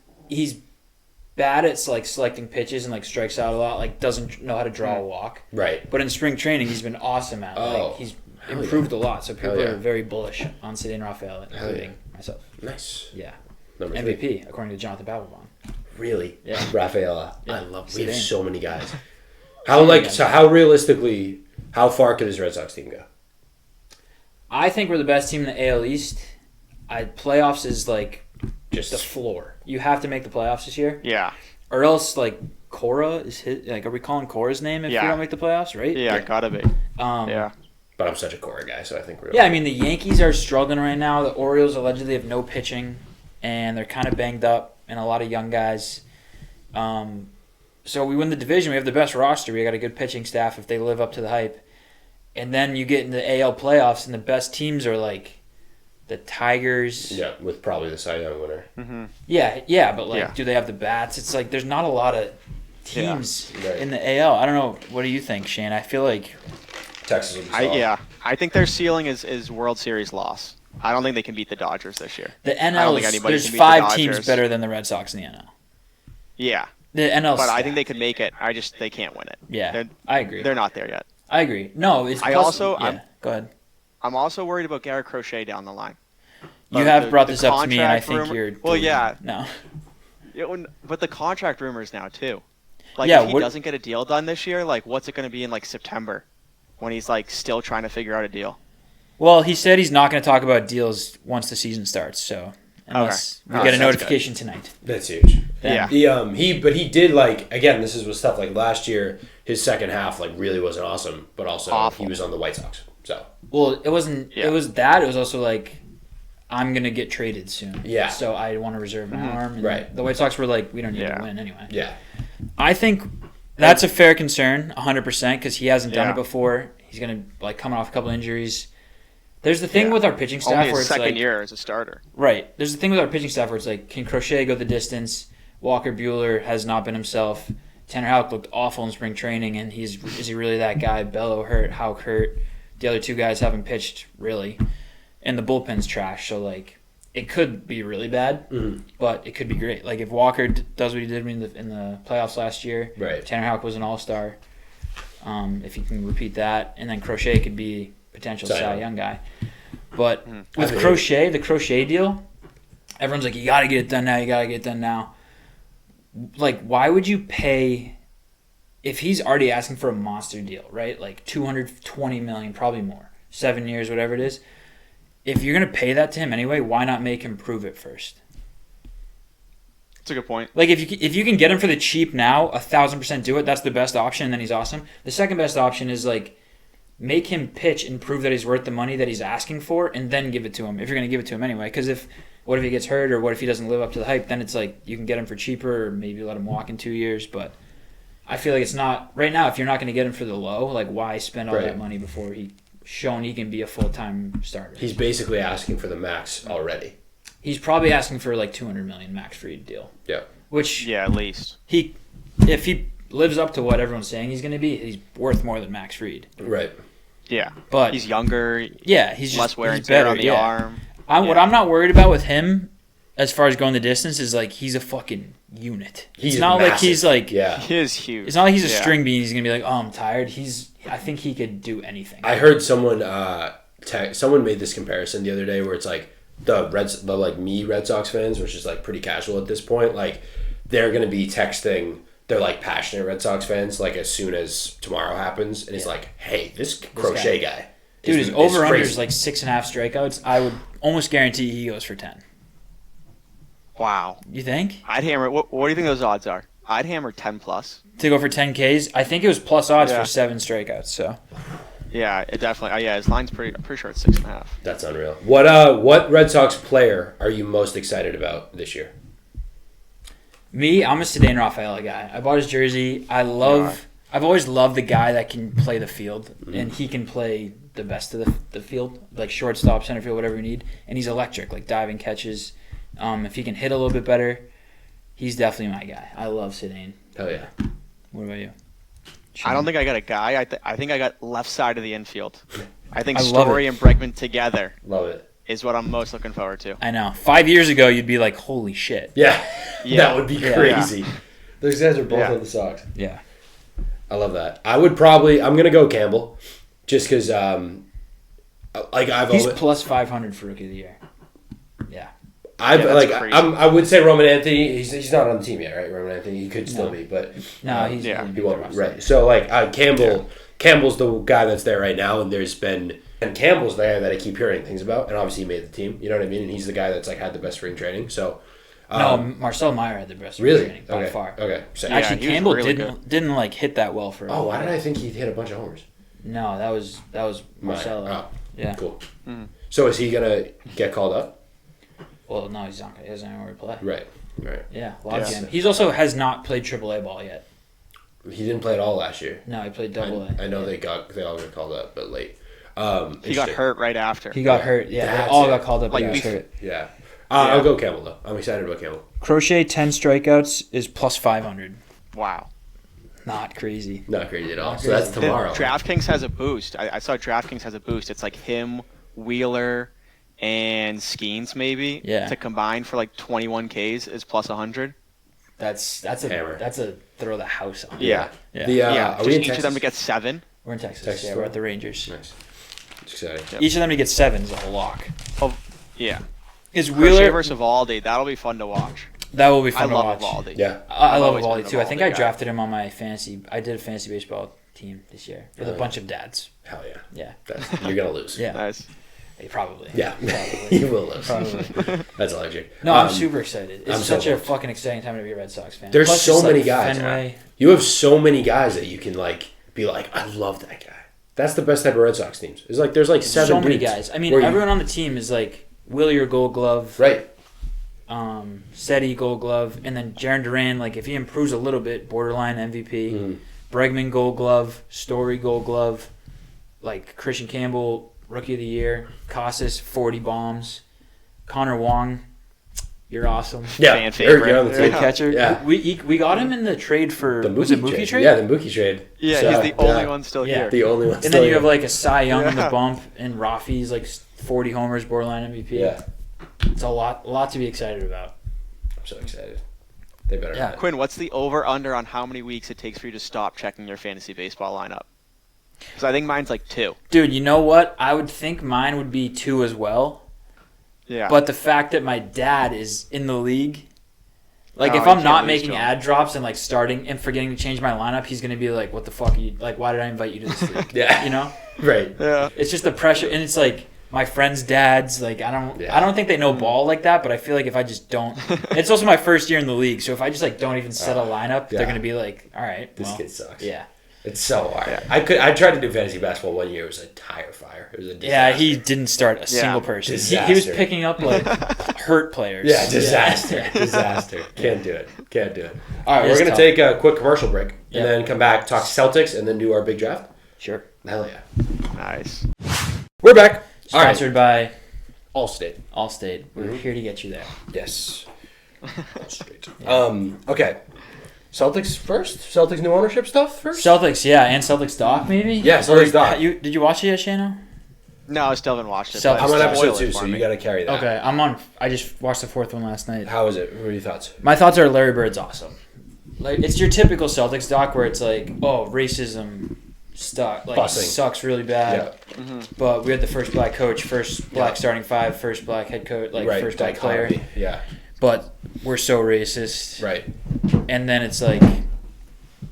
bad at like selecting pitches and like strikes out a lot. Like doesn't know how to draw a walk. Right. But in spring training, he's been awesome at it. Oh, Like, he's hell improved a lot. So people yeah. are very bullish on Zidane Rafaela, including myself. Nice. Yeah. Number 3. MVP, according to Jonathan Babelbaum. Really? Yeah. Rafaela. Yeah. I love. We have Zidane. so many guys. How realistically, how far could his Red Sox team go? I think we're the best team in the AL East. Playoffs is like Just the floor. You have to make the playoffs this year, Yeah. or else like Cora is his. Like, are we calling Cora's name if we don't make the playoffs? Right? Yeah, gotta be. Yeah. But I'm such a Cora guy, so I think we're. Yeah, I mean the Yankees are struggling right now. The Orioles allegedly have no pitching, and they're kind of banged up, and a lot of young guys. So we win the division. We have the best roster. We got a good pitching staff if they live up to the hype. And then you get into the AL playoffs, and the best teams are like the Tigers. Yeah, with probably the Cy Young winner. Mm-hmm. Yeah, but like, Yeah. do they have the bats? It's like there's not a lot of teams Right. in the AL. I don't know. What do you think, Shane? I feel like Texas will be solid. I think their ceiling is World Series loss. I don't think they can beat the Dodgers this year. the I don't NL think is anybody there's can beat the 5 teams Dodgers. better than the Red Sox in the NL. Yeah, The NL, but I think they could make it. They can't win it. Yeah, I agree. They're not there yet. I agree. No, it's go ahead. I'm also worried about Garrett Crochet down the line. You But have the- brought the this up to me, and I contract think rumor- you're. Well, doing yeah. it. No. But the contract rumors now too. Like Yeah, if he what- doesn't get a deal done this year, like what's it going to be in like September, when he's like still trying to figure out a deal? Well, he said he's not going to talk about deals once the season starts. So unless we get a that's notification tonight. That's huge. Yeah. He did like again. This is with stuff like last year. His second half like really wasn't awesome, but also Awful. he was on the White Sox. So Well, it wasn't. Yeah. It was that. It was also like, I'm going to get traded soon. Yeah. So I want to reserve my arm. And Right. The White Sox were like, we don't need Yeah. to win anyway. yeah, I think that's a fair concern, 100%, because he hasn't done Yeah. it before. He's going to like coming off a couple injuries. There's the thing Yeah. with our pitching staff Only where his it's second like, year as a starter. right. There's the thing with our pitching staff where it's like, can Crochet go the distance? Walker Buehler has not been himself. Tanner Houck looked awful in spring training, and is he really that guy? Bello hurt, Houck hurt. The other two guys haven't pitched really, and the bullpen's trash. So like, it could be really bad, but it could be great. Like if Walker does what he did in the playoffs last year, Right. Tanner Houck was an all-star. If he can repeat that, and then Crochet could be potential Cy Young guy. But with Crochet, the Crochet deal, everyone's like, you got to get it done now. You got to get it done now. Like, why would you pay if he's already asking for a monster deal, right? Like $220 million, probably more, 7 years, whatever it is. If you're gonna pay that to him anyway, why not make him prove it first? That's a good point. Like if you can get him for the cheap now, 1,000% do it. That's the best option, and then he's awesome. The second best option is like make him pitch and prove that he's worth the money that he's asking for, and then give it to him if you're gonna give it to him anyway. Because what if he gets hurt or what if he doesn't live up to the hype? Then it's like you can get him for cheaper or maybe let him walk in 2 years. But I feel like it's not right now. If you're not gonna get him for the low, like why spend all that money before he's shown he can be a full-time starter? he's basically asking for the max already. He's probably asking for like $200 million max Fried deal. Yeah, Which Yeah, at least. if he lives up to what everyone's saying he's going to be, he's worth more than Max Fried. right. Yeah, But he's younger. yeah, he's just Less wear he's and tear better, on the yeah. arm. What I'm not worried about with him, as far as going the distance, is like he's a fucking unit. He's it's not like massive. he's like Yeah. He is huge. It's not like he's a Yeah. string bean. He's gonna be like, oh, I'm tired. I think he could do anything. I heard someone someone made this comparison the other day where it's like the Red Sox fans, which is like pretty casual at this point, like they're gonna be texting. They're like passionate Red Sox fans. Like as soon as tomorrow happens, and he's like, "Hey, this Crochet guy, dude, his over under is like 6.5 strikeouts. I would almost guarantee he goes for 10. Wow. You think? I'd hammer. What do you think those odds are? I'd hammer 10 plus to go for 10 Ks. I think it was plus odds for 7 strikeouts. So. Yeah, it definitely. His line's I'm pretty sure it's 6.5. That's unreal. What Red Sox player are you most excited about this year? Me, I'm a Ceddanne Rafaela guy. I bought his jersey. I've always loved the guy that can play the field, and he can play the best of the field, like shortstop, center field, whatever you need. And he's electric, like diving catches. If he can hit a little bit better, he's definitely my guy. I love Ceddanne. Hell yeah. What about you? I don't think I got a guy. I think I got left side of the infield. I think Story and Bregman together. Love it. Is what I'm most looking forward to. I know. 5 years ago, you'd be like, "Holy shit!" Yeah, that would be crazy. Yeah. Those guys are both on the Sox. Yeah, I love that. I'm gonna go Campbell, just because he's plus 500 for Rookie of the Year. Yeah. I would say Roman Anthony. He's not on the team yet, right? Roman Anthony. He could still be, but he won't. Right. So Campbell. Yeah. Campbell's the guy that's there right now, and Campbell's there that I keep hearing things about, and obviously he made the team. You know what I mean? And he's the guy that's like had the best spring training. So. No, Marcel Meyer had the best spring training by far. Okay. So, actually, Campbell didn't like hit that well for. Oh, why did I think he hit a bunch of homers? No, that was Marcelo. Oh, yeah. Cool. Mm-hmm. So is he gonna get called up? Well, no, he's not. He doesn't know where to play. Right. Yeah, a lot of him. He's also has not played AAA ball yet. He didn't play at all last year. No, he played Double A. I know they all got called up, but late. He got hurt right after. He got hurt. Yeah, they all got called up. Like he got hurt. Yeah. I'll go Campbell though. I'm excited about Campbell. Crochet 10 strikeouts is plus 500. Wow. Not crazy. Not crazy at all. So that's tomorrow. DraftKings has a boost. I saw DraftKings has a boost. It's like him, Wheeler, and Skeens maybe to combine for like 21 Ks is plus 100. That's a hammer. That's a throw the house on. Yeah. Are we in each Texas? of them to get 7. We're in Texas. Yeah, we're at the Rangers. Nice. It's exciting. Yep. Each of them to get 7 is a lock. Oh, yeah. Is Wheeler Crochet versus Evaldi? That'll be fun to watch. That will be fun to watch. I love Evaldi. Yeah. I love Evaldi too. I think I drafted him on my fantasy. I did a fantasy baseball team this year with a bunch of dads. Hell yeah. Yeah. You're gonna lose. Yeah. Nice. Probably. Yeah. Probably. You will lose. Probably. That's electric. No, I'm super excited. It's such a fucking exciting time to be a Red Sox fan. There's so many guys. Fenway. You have so many guys that you can be like, I love that guy. That's the best type of Red Sox teams. It's like there's like 7 so many guys. I mean, everyone on the team is like Willie Gold Glove. Right. Seti Gold Glove, and then Jarren Duran. Like if he improves a little bit, borderline MVP. Mm-hmm. Bregman Gold Glove, Story Gold Glove, like Christian Campbell Rookie of the Year, Casas 40 bombs, Connor Wong, you're awesome. Yeah, fan favorite. You're on the Good catcher. Yeah. We got him in the trade for the Mookie trade. Yeah, the Mookie trade. Yeah, so, he's the only one still here. The only one. And then you have like a Cy Young on the bump, and Rafi's like 40 homers, borderline MVP. Yeah. It's a lot to be excited about. I'm so excited. They better. Yeah. Quinn, what's the over/under on how many weeks it takes for you to stop checking your fantasy baseball lineup? Because I think mine's like 2. Dude, you know what? I would think mine would be 2 as well. Yeah. But the fact that my dad is in the league, like if I'm not making ad drops and like starting and forgetting to change my lineup, he's gonna be like, "What the fuck? Are you like? Why did I invite you to this league?" Yeah. You know. Right. Yeah. It's just the pressure, and it's like. My friends' dads, like I don't think they know ball like that, but I feel like if I just don't, it's also my first year in the league, so if I just like don't even set a lineup, they're gonna be like, all right, this kid sucks. Yeah, it's so hard. Yeah. I tried to do fantasy basketball one year. It was a tire fire. It was a disaster. Yeah, he didn't start a single person. He was picking up like hurt players. Yeah, disaster. Can't do it. All right, we're gonna take a quick commercial break and then come back, talk Celtics, and then do our big draft. Sure. Hell yeah. Nice. We're back. Sponsored by Allstate. Allstate. We're here to get you there. Yes. Allstate. Okay. Celtics first? Celtics new ownership stuff first? Celtics, yeah, and Celtics Doc maybe? Yeah, Celtics Doc. Did you watch it yet, Shano? No, I still haven't watched it. I'm on episode 2, so you got to carry that. Okay, I just watched the 4th one last night. How is it? What are your thoughts? My thoughts are Larry Bird's awesome. Like it's your typical Celtics doc where it's like, oh, racism sucks really bad. Yeah. But we had the first black coach, first black starting five, first black head coach, first black player. Yeah. But we're so racist. Right. And then it's like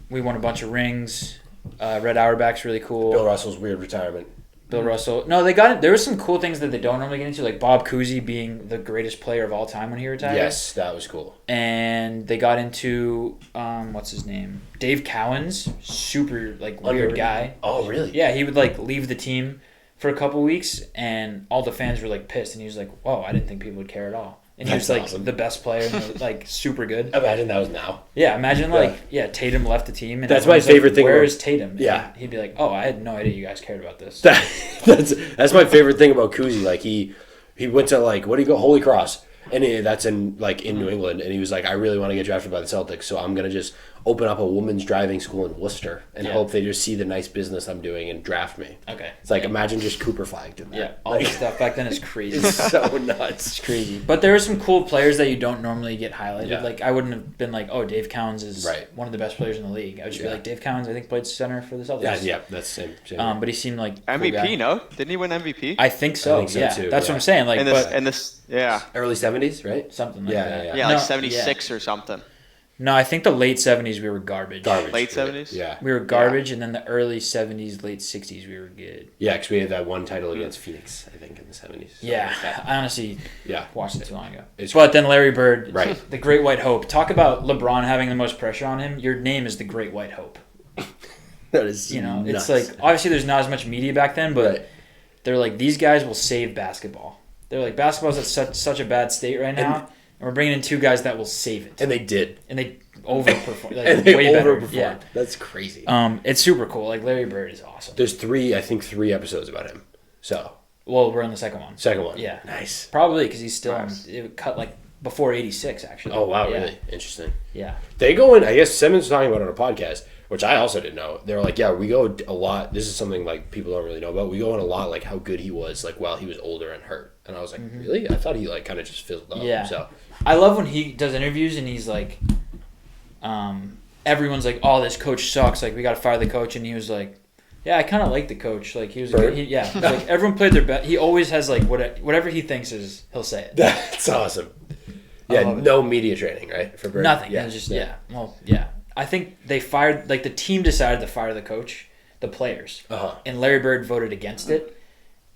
we won a bunch of rings. Red Auerbach's really cool. Bill Russell's weird retirement. Bill Russell. No, they got it. There were some cool things that they don't normally get into, like Bob Cousy being the greatest player of all time when he retired. Yes, that was cool. And they got into what's his name? Dave Cowens, super weird guy. Oh, really? Yeah, he would leave the team for a couple weeks, and all the fans were pissed, and he was like, "Whoa, I didn't think people would care at all." And he was awesome. the best player, and, super good. Imagine that was now. Yeah, imagine Tatum left the team, and that's my favorite thing. Where is Tatum? Yeah, and he'd be like, "Oh, I had no idea you guys cared about this." That's my favorite thing about Cousy. He went to what do you go Holy Cross, and that's in New England, and he was like, "I really want to get drafted by the Celtics, so I'm gonna just open up a women's driving school in Worcester and hope they just see the nice business I'm doing and draft me." Okay, it's imagine just Cooper Flag did that. Yeah, all this stuff back then is crazy. It's so nuts. It's crazy. But there are some cool players that you don't normally get highlighted. Yeah. I wouldn't have been "Oh, Dave Cowens is one of the best players in the league." I would just be like, "Dave Cowens, I think played center for the Celtics." Yeah, that's the same. But he seemed like MVP. Cool No, didn't he win MVP? I think so. Too, that's what I'm saying. In this, early 70s, right? Something like that. Yeah, 76 or something. No, I think the late 70s we were garbage. Late 70s? Yeah. We were garbage, and then the early 70s, late 60s we were good. Yeah, because we had that one title against Phoenix, I think, in the 70s. Yeah, I honestly watched it too long ago. But then Larry Bird, the Great White Hope. Talk about LeBron having the most pressure on him. Your name is the Great White Hope. That is nuts. It's obviously there's not as much media back then, but they're these guys will save basketball. They're basketball's at such a bad state right now. And we're bringing in two guys that will save it. And they did. And they overperformed. Way better. Yeah. That's crazy. It's super cool. Larry Bird is awesome. There's three episodes about him. So. Well, we're on the second one. Second one. Yeah. Nice. Probably because he's still it cut before 86, actually. Oh, wow. Really? Interesting. Yeah. They go in, I guess Simmons was talking about it on a podcast, which I also didn't know. They were like, yeah, we go a lot. This is something people don't really know about. We go in a lot how good he was while he was older and hurt. And I was like, really? I thought he kind of just fizzled up. Yeah. So. I love when he does interviews and he's everyone's like, "Oh, this coach sucks. We got to fire the coach." And he was like, "Yeah, I kind of like the coach. He was good." Everyone played their best. He always has whatever he thinks is, he'll say it. That's awesome. Yeah, no media training, right? For Bird. Nothing. Yeah, just Well, yeah. I think they fired the team decided to fire the coach, the players, and Larry Bird voted against it.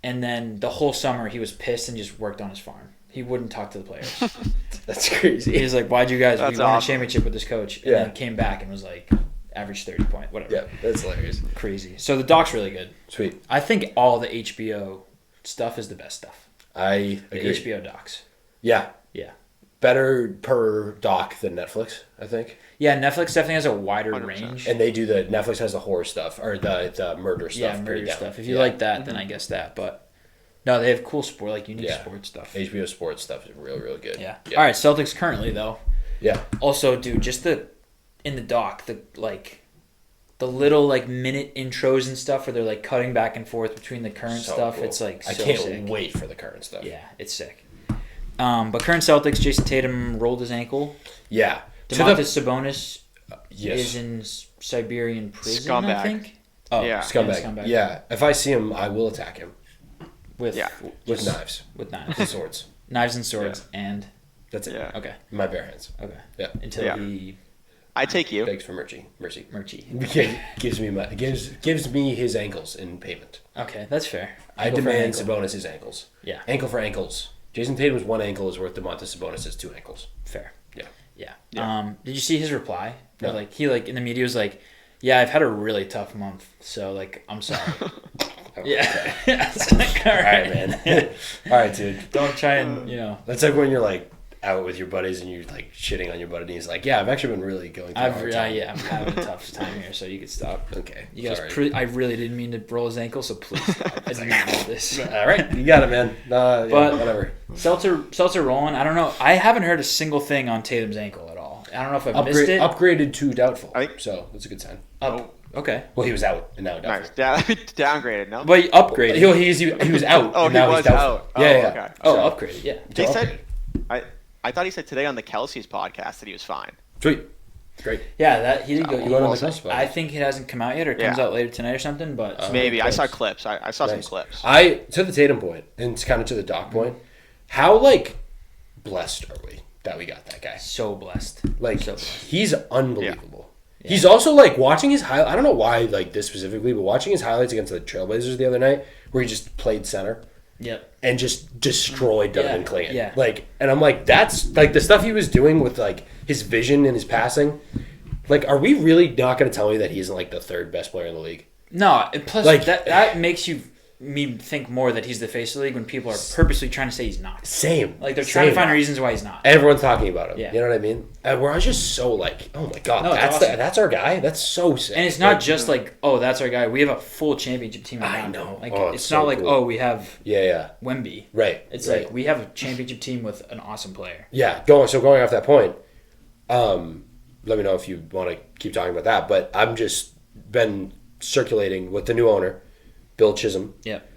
And then the whole summer he was pissed and just worked on his farm. He wouldn't talk to the players. That's crazy. He was like, "Why'd you guys? That's we won a awesome. championship with this coach." And then came back and was average 30 point, whatever. Yeah, that's hilarious. Crazy. So the doc's really good. Sweet. I think all the HBO stuff is the best stuff. I the agree. HBO docs. Yeah. Yeah. Better per doc than Netflix, I think. Yeah, Netflix definitely has a wider 100%. range. And Netflix has the horror stuff or the murder stuff. Yeah, murder stuff. If you like that, then I guess that. But no, they have cool sport, unique sports stuff. HBO sports stuff is real, real good. Yeah. All right, Celtics currently though. Yeah. Also, dude, just in the doc, the little minute intros and stuff where they're cutting back and forth between the current stuff. Cool. It's so I can't sick. wait for the current stuff. Yeah, it's sick. But current Celtics, Jason Tatum rolled his ankle. Yeah. Domantas Sabonis yes. is in Siberian prison, Scumbag. I think. Oh, Yeah. Scumbag. Yeah. If I see him, I will attack him. With knives. With knives. And swords. Knives and swords and... That's it. Yeah. Okay. My bare hands. Okay. Yeah. Until he... I take you. Begs for mercy. Mercy. gives me his ankles in payment. Okay, that's fair. I demand Sabonis' ankles. Yeah. Ankle for ankles. Jason Tatum's one ankle is worth Domantas Sabonis' two ankles. Fair. Yeah. Yeah. Did you see his reply? No. He in the media was like, "Yeah, I've had a really tough month, so I'm sorry." Yeah. It's all right, man. All right, dude. Don't try and That's like when you're out with your buddies and you're shitting on your buddy and he's like, "Yeah, I've actually been really going through a hard time." I'm having a tough time here, so you could stop. Okay. You guys, I really didn't mean to roll his ankle, so please stop. I did not know this. All right, you got it, man. But whatever. Celtics are rolling. I don't know. I haven't heard a single thing on Tatum's ankle at all. I don't know if I've missed it. Upgraded to doubtful. So that's a good sign. Okay. Well, he was out and now doubtful. Nice. Downgraded, no? But he upgraded. He was out. Oh, and now he he's was doubtful. out. Yeah. Okay. Upgraded. Yeah. He said, I thought he said today on the Kelsey's podcast that he was fine. Sweet. Great. Yeah, that he did go. He went on the cusp. I think it hasn't come out yet, or it comes out later tonight or something. But maybe I saw clips. I saw some clips. To the Tatum point, and it's kind of to the Doc point. How like blessed are we that we got that guy? So blessed. Like so blessed. He's unbelievable. Yeah. He's also like watching his highlights. I don't know why like this specifically, but watching his highlights against the Trailblazers the other night, where he just played center. Yep. And just destroyed Donovan Clayton. Yeah. Like, and I'm like, that's like the stuff he was doing with like his vision and his passing. Like, are we really not going to tell me that he's like the third best player in the league? No. And plus, like, that makes me think more that he's the face of the league when people are purposely trying to say he's not. Same. Like they're trying to find reasons why he's not. Everyone's talking about him. Yeah. You know what I mean? Where I was just so like, oh my god, no, that's our guy. That's so sick. And it's not just like, oh, that's our guy. We have a full championship team. I know. Like it's so not like, cool. We have Wemby. Right. It's like we have a championship team with an awesome player. Yeah. Going off that point, let me know if you want to keep talking about that. But I'm just been circulating with the new owner, Bill Chisholm. Yep.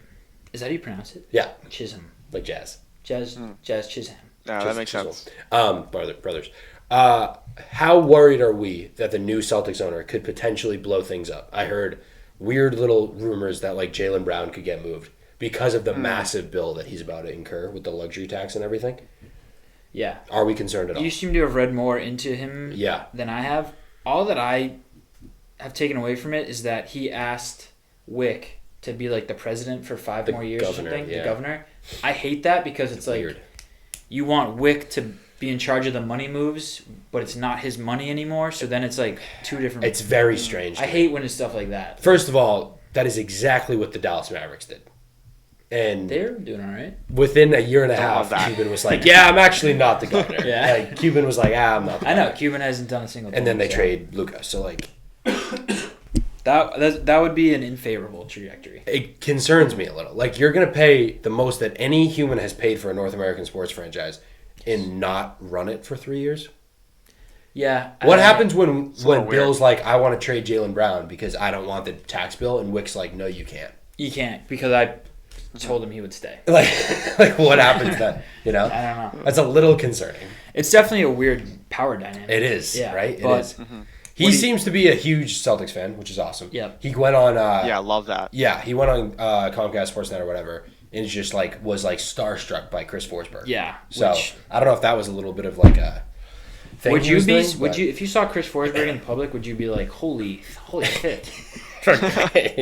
Is that how you pronounce it? Yeah. Chisholm. Like jazz. Jazz Chisholm. No, that makes sense. Brothers. How worried are we that the new Celtics owner could potentially blow things up? I heard weird little rumors that like Jaylen Brown could get moved because of the massive bill that he's about to incur with the luxury tax and everything. Yeah. Are we concerned at all? You seem to have read more into him than I have. All that I have taken away from it is that he asked Wick to be like the president for 5 more years or something. Yeah. The governor. I hate that because it's like weird. You want Wick to be in charge of the money moves, but it's not his money anymore. So then it's like two different. It's very strange. I hate when it's stuff like that. First of all, that is exactly what the Dallas Mavericks did. And they're doing all right. Within a year and a half, Cuban was like, "Yeah, I'm actually not the governor." Like Cuban was like, "I'm not." I know Cuban hasn't done a single. And then they trade Luka. So like. That would be an unfavorable trajectory. It concerns me a little. Like, you're going to pay the most that any human has paid for a North American sports franchise and not run it for 3 years? Yeah. What happens when Bill's like, I want to trade Jaylen Brown because I don't want the tax bill, and Wick's like, no, you can't. You can't because I told him he would stay. Like what happens then? You know? I don't know. That's a little concerning. It's definitely a weird power dynamic. It is, right? But, it is. Mm-hmm. He seems to be a huge Celtics fan, which is awesome. Yeah. He went on... I love that. Yeah, he went on Comcast Sportsnet or whatever, and just like was like starstruck by Chris Forsberg. Yeah. So I don't know if that was a little bit of like a thing. Would you if you saw Chris Forsberg in public, would you be like, holy shit.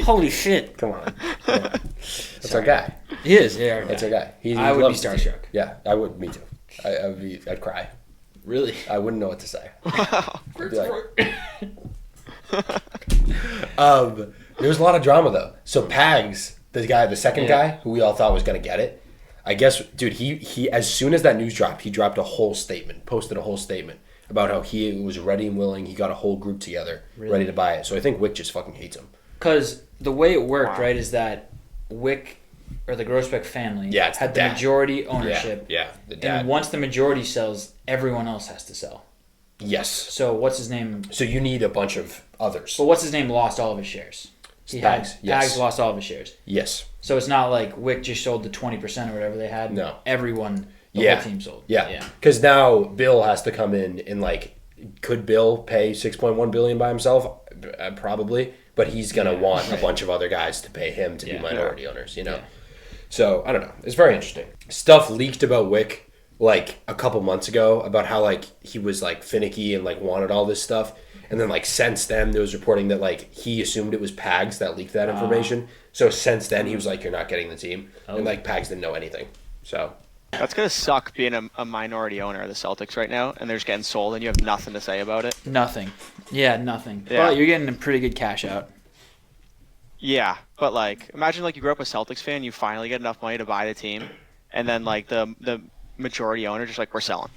Holy shit. Come on. That's our guy. He is, yeah. That's our guy. I would be starstruck. Yeah, I would. Me too. I'd cry. Really? I wouldn't know what to say. There was a lot of drama though. So Pags, the second guy who we all thought was gonna get it, I guess, dude, he as soon as that news dropped, he dropped a whole statement, posted a whole statement about how he was ready and willing. He got a whole group together, ready to buy it. So I think Wick just fucking hates him. Because the way it worked, right, is that Wick or the Grossbeck family had the majority ownership. Yeah, the dad. And once the majority sells, everyone else has to sell. Yes. So what's his name? So you need a bunch of others. But what's his name lost all of his shares. Pags lost all of his shares. Yes. So it's not like Wick just sold the 20% or whatever they had. No. Everyone, the whole team sold. Yeah. Because now Bill has to come in and like, could Bill pay $6.1 billion by himself? Probably. But he's going to want a bunch of other guys to pay him to be minority owners, you know? Yeah. So, I don't know. It's very interesting. Stuff leaked about Wick, like, a couple months ago about how, like, he was, like, finicky and, like, wanted all this stuff. And then, like, since then, there was reporting that, like, he assumed it was Pags that leaked that information. So, since then, he was like, you're not getting the team. And, like, Pags didn't know anything. So... That's going to suck being a minority owner of the Celtics right now, and they're just getting sold, and you have nothing to say about it. Nothing. Yeah, nothing. Yeah. Well, you're getting a pretty good cash out. Yeah, but, like, imagine, like, you grew up a Celtics fan, you finally get enough money to buy the team, and then, like, the majority owner just like, we're selling.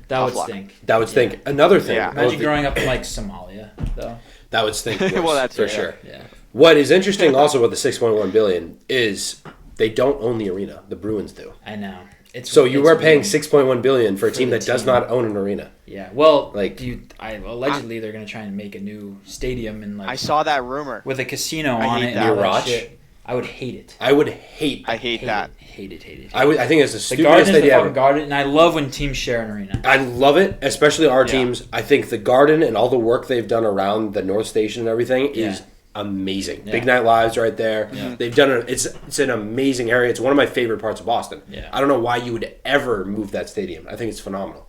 That would stink. That would stink. Another thing. Yeah. Imagine growing up in, like, Somalia, though. That would stink. Well, that's for sure. Yeah. What is interesting also about the $6.1 billion is they don't own the arena. The Bruins do. I know. So you are paying $6.1 billion for a team that does not own an arena. Yeah, well, like allegedly they're going to try and make a new stadium and like. I saw that rumor with a casino on it. Near Roch. I would hate it. I would hate. I hate that. Hate it. I think it's the The stupidest Garden is the idea fucking ever. Garden, and I love when teams share an arena. I love it, especially our teams. I think the Garden and all the work they've done around the North Station and everything is amazing. Big Night Live's right there. Yeah. They've done it. It's an amazing area. It's one of my favorite parts of Boston. Yeah. I don't know why you would ever move that stadium. I think it's phenomenal.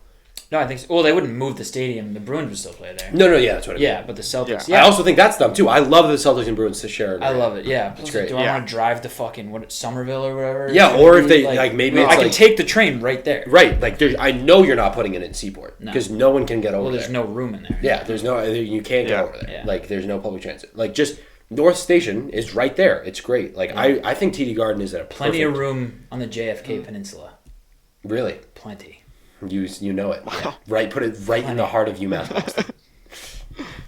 No, I think so. Well, they wouldn't move the stadium. The Bruins would still play there. No, yeah, that's what I mean. Yeah, but the Celtics. I also think that's dumb too. I love the Celtics and Bruins to share. I love it. Yeah, it's great. Do I want to drive to fucking Somerville or whatever? Yeah, or if they maybe it's I can take the train right there. Right, like I know you're not putting it in Seaport because no one can get over there. Well, there's no room in there. Yeah, there's no you can't get over there. Yeah. Like there's no public transit. Like just North Station is right there. It's great. Like I think TD Garden is at a plenty of room on the JFK Peninsula. Really, plenty. You know it. Wow. Right, put it right in the heart of UMass Boston.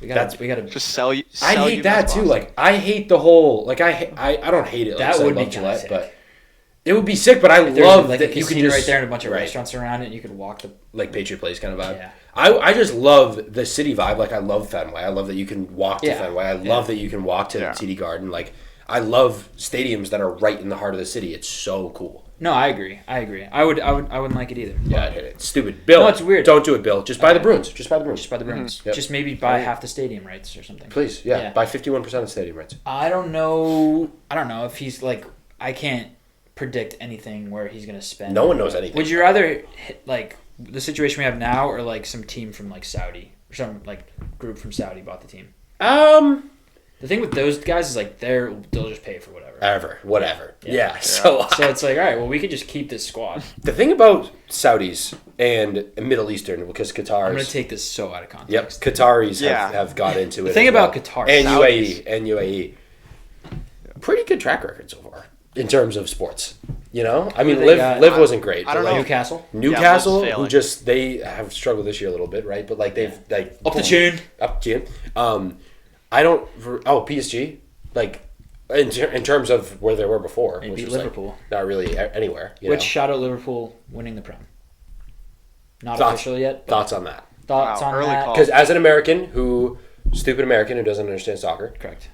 we gotta just sell you. I hate that too. Like I hate the whole. Like I don't hate it. Like, that would be Gillette, sick. but it would be sick. But I love like that you can just right there and a bunch of restaurants around it. And you could walk the Patriot Place kind of vibe. Yeah. I just love the city vibe. Like I love Fenway. I love that you can walk to Fenway. I love that you can walk to TD Garden. Like I love stadiums that are right in the heart of the city. It's so cool. No, I agree. I wouldn't like it either. Yeah, I'd hit it. Stupid. Bill. No, it's weird. Don't do it, Bill. Just buy the Bruins. Just buy the Bruins. Mm-hmm. Yep. Just maybe buy half the stadium rights or something. Please, yeah. Buy 51% of stadium rights. I don't know if he's like. I can't predict anything where he's gonna spend. No one knows anything. Would you rather hit, like the situation we have now, or like some team from like Saudi or some like group from Saudi bought the team? The thing with those guys is like they'll just pay for whatever. Yeah. So it's like, all right, well, we could just keep this squad. The thing about Saudis and Middle Eastern, because Qataris... I'm going to take this so out of context. Yep, Qataris have got into it. The thing about Qatar... And UAE. Pretty good track record so far in terms of sports. You know? I mean, Liv wasn't great. I don't know. Newcastle, who they have struggled this year a little bit, right? But like they've... like Up the chin. I don't... PSG, like... In terms of where they were before, they which beat was Liverpool. Like not really anywhere. Shout out Liverpool winning the Prem. Not official yet. Thoughts on that? Thoughts on that? Because as an American stupid American who doesn't understand soccer, correct.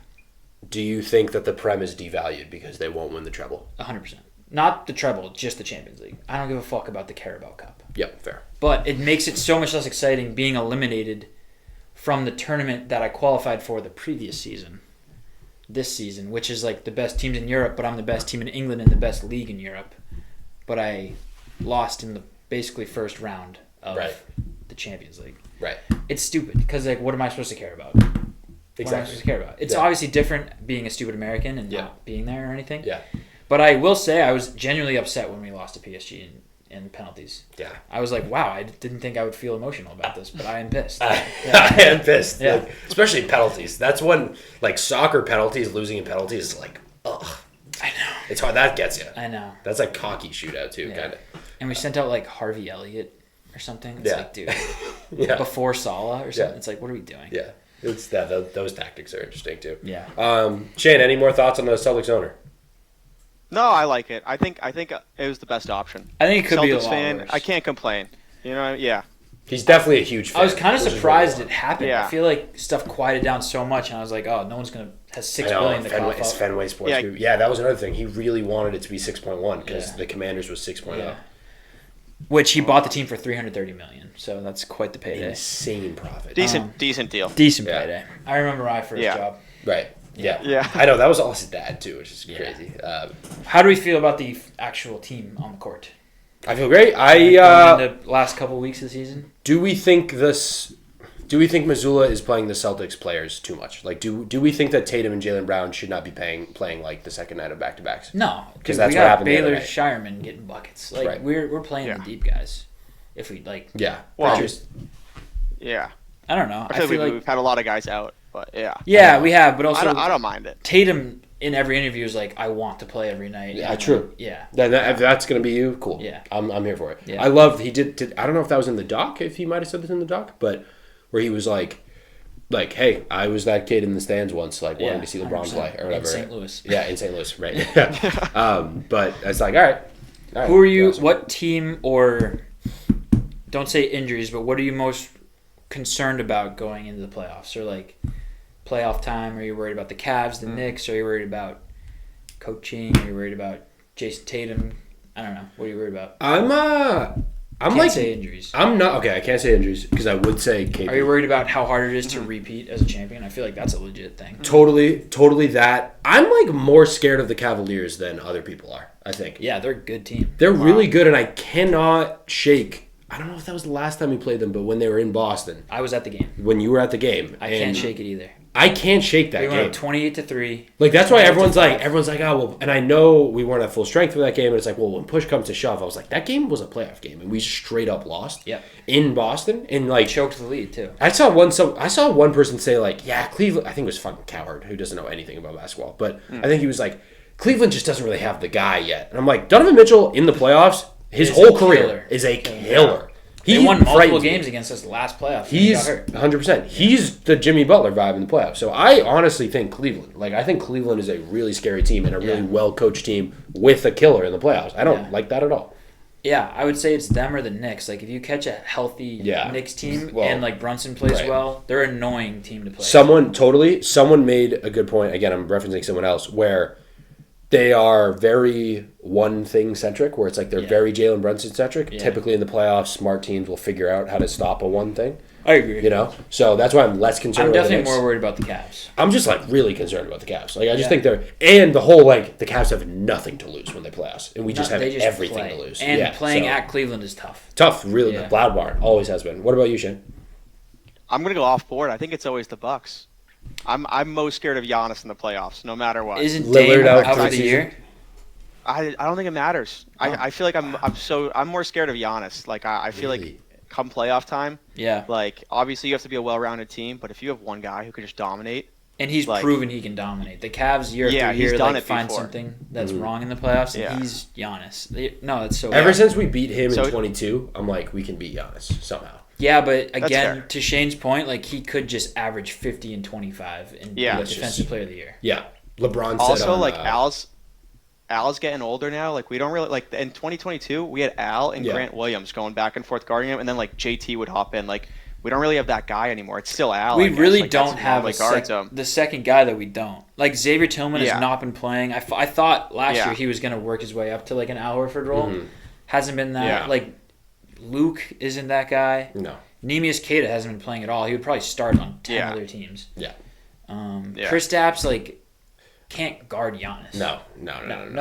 Do you think that the Prem is devalued because they won't win the treble? 100%. Not the treble, just the Champions League. I don't give a fuck about the Carabao Cup. Yep, fair. But it makes it so much less exciting being eliminated from the tournament that I qualified for the previous season. This season, which is like the best teams in Europe, but I'm the best team in England and the best league in Europe. But I lost in the basically first round of the Champions League. Right. It's stupid because like, what am I supposed to care about? Exactly. What am I supposed to care about? It's obviously different being a stupid American and not being there or anything. Yeah. But I will say I was genuinely upset when we lost to PSG in penalties. Yeah. I was like, wow, I didn't think I would feel emotional about this, but I am pissed. I am pissed. Yeah. Like, especially penalties. That's when, like, soccer penalties, losing in penalties is like, ugh. I know. It's hard. That gets you. I know. That's like cocky shootout, too, kind of. And we sent out, like, Harvey Elliott or something. It's like, dude, before Salah or something. It's like, what are we doing? Yeah. It's that. Those tactics are interesting, too. Yeah. Shane, any more thoughts on the Celtics owner? No, I like it. I think it was the best option. I think it could Celtics be a lot fan. worse. I can't complain. You know, yeah. He's definitely a huge fan. I was kind of surprised it happened. Yeah. I feel like stuff quieted down so much, and I was like, oh, no one's has $6 billion to cough It's up. Fenway Sports Group. Yeah, that was another thing. He really wanted it to be 6.1 because the Commanders was 6.0. Yeah. Which he bought the team for $330 million, so that's quite the payday. Insane profit. Decent deal. Decent payday. I remember my first job. Right. Yeah. Yeah. I know. That was all his dad, too, which is crazy. How do we feel about the actual team on the court? I feel great. Going into the last couple of weeks of the season? Do we think Missoula is playing the Celtics players too much? Like, do we think that Tatum and Jaylen Brown should not be playing like the second night of back-to-backs? No. Because that's we what got happened Baylor the other night. Shireman getting buckets. Like, we're playing the deep guys. If we, like... Yeah. Well, just, yeah. I don't know. I feel like we've had a lot of guys out, but yeah. Yeah, we have, but also... I don't mind it. Tatum, in every interview, is like, I want to play every night. Yeah, true. Yeah. If that's going to be you, cool. Yeah. I'm here for it. Yeah. I love, he did, I don't know if that was in the doc, if he might have said this in the doc, but where he was like, hey, I was that kid in the stands once, like, wanting to see LeBron play, or whatever. In St. Louis. Yeah, in St. Louis, right. But it's like, all right. Who are you, what team, or, don't say injuries, but what are you most concerned about going into the playoffs? Or, like, playoff time? Are you worried about the Cavs, the Knicks? Are you worried about coaching? Are you worried about Jason Tatum? I don't know. What are you worried about? I'm Can't like say injuries. I'm not okay. I can't say injuries because I would say KP. Are you worried about how hard it is to repeat as a champion? I feel like that's a legit thing. Totally that. I'm like more scared of the Cavaliers than other people are. I think. Yeah, they're a good team. They're really good, and I cannot shake. I don't know if that was the last time we played them, but when they were in Boston, I was at the game. when you were at the game, I can't shake it either. I can't shake that We game. went up 28-3. Like that's why 28-5. everyone's like, oh well. And I know we weren't at full strength for that game, and it's like, well, when push comes to shove, I was like, that game was a playoff game, and we straight up lost. Yep. In Boston, and like Choked the lead too. I saw one person say like, yeah, Cleveland. I think it was fucking Coward who doesn't know anything about basketball, but I think he was like, Cleveland just doesn't really have the guy yet. And I'm like, Donovan Mitchell in the playoffs, his whole career is a killer. He won multiple games against us last playoff. He's 100%. He's the Jimmy Butler vibe in the playoffs. So I honestly think Cleveland. Like I think Cleveland is a really scary team and a really well coached team with a killer in the playoffs. I don't like that at all. Yeah, I would say it's them or the Knicks. Like if you catch a healthy Knicks team and like Brunson plays well, they're an annoying team to play. Someone made a good point. Again, I'm referencing someone else where they are very one thing centric, where it's like they're very Jalen Brunson centric. Yeah. Typically in the playoffs, smart teams will figure out how to stop a one thing. I agree. You know, so that's why I'm less concerned. I'm about definitely the Knicks. more worried about the Cavs. I'm just like really concerned about the Cavs. Like I just think they're the whole like the Cavs have nothing to lose when they play us, and we just have everything to lose. And playing at Cleveland is tough. Tough, really. The Loud Barn always has been. What about you, Shane? I'm gonna go off board. I think it's always the Bucks. I'm most scared of Giannis in the playoffs, no matter what. Isn't Dame out for the year? I don't think it matters. I feel like I'm more scared of Giannis. Like I feel like come playoff time. Yeah. Like obviously you have to be a well-rounded team, but if you have one guy who can just dominate, and he's proven he can dominate. The Cavs year after year like find something that's wrong in the playoffs, and he's Giannis. No, that's so. Ever since we beat him in 22, I'm like we can beat Giannis somehow. Yeah, but again, to Shane's point, like he could just average 50 and 25 and be the defensive player of the year. Yeah, LeBron. Also, like Al's getting older now. Like we don't really like in 2022 we had Al and Grant Williams going back and forth guarding him, and then like JT would hop in. Like we don't really have that guy anymore. It's still Al. We really don't have the second guy that we don't. Like Xavier Tillman has not been playing. I thought last year he was going to work his way up to like an Al Horford role. Mm-hmm. Hasn't been that. Yeah. Like Luke isn't that guy. No. Nemius Queta hasn't been playing at all. He would probably start on 10 other teams. Yeah. Kristaps like can't guard Giannis. No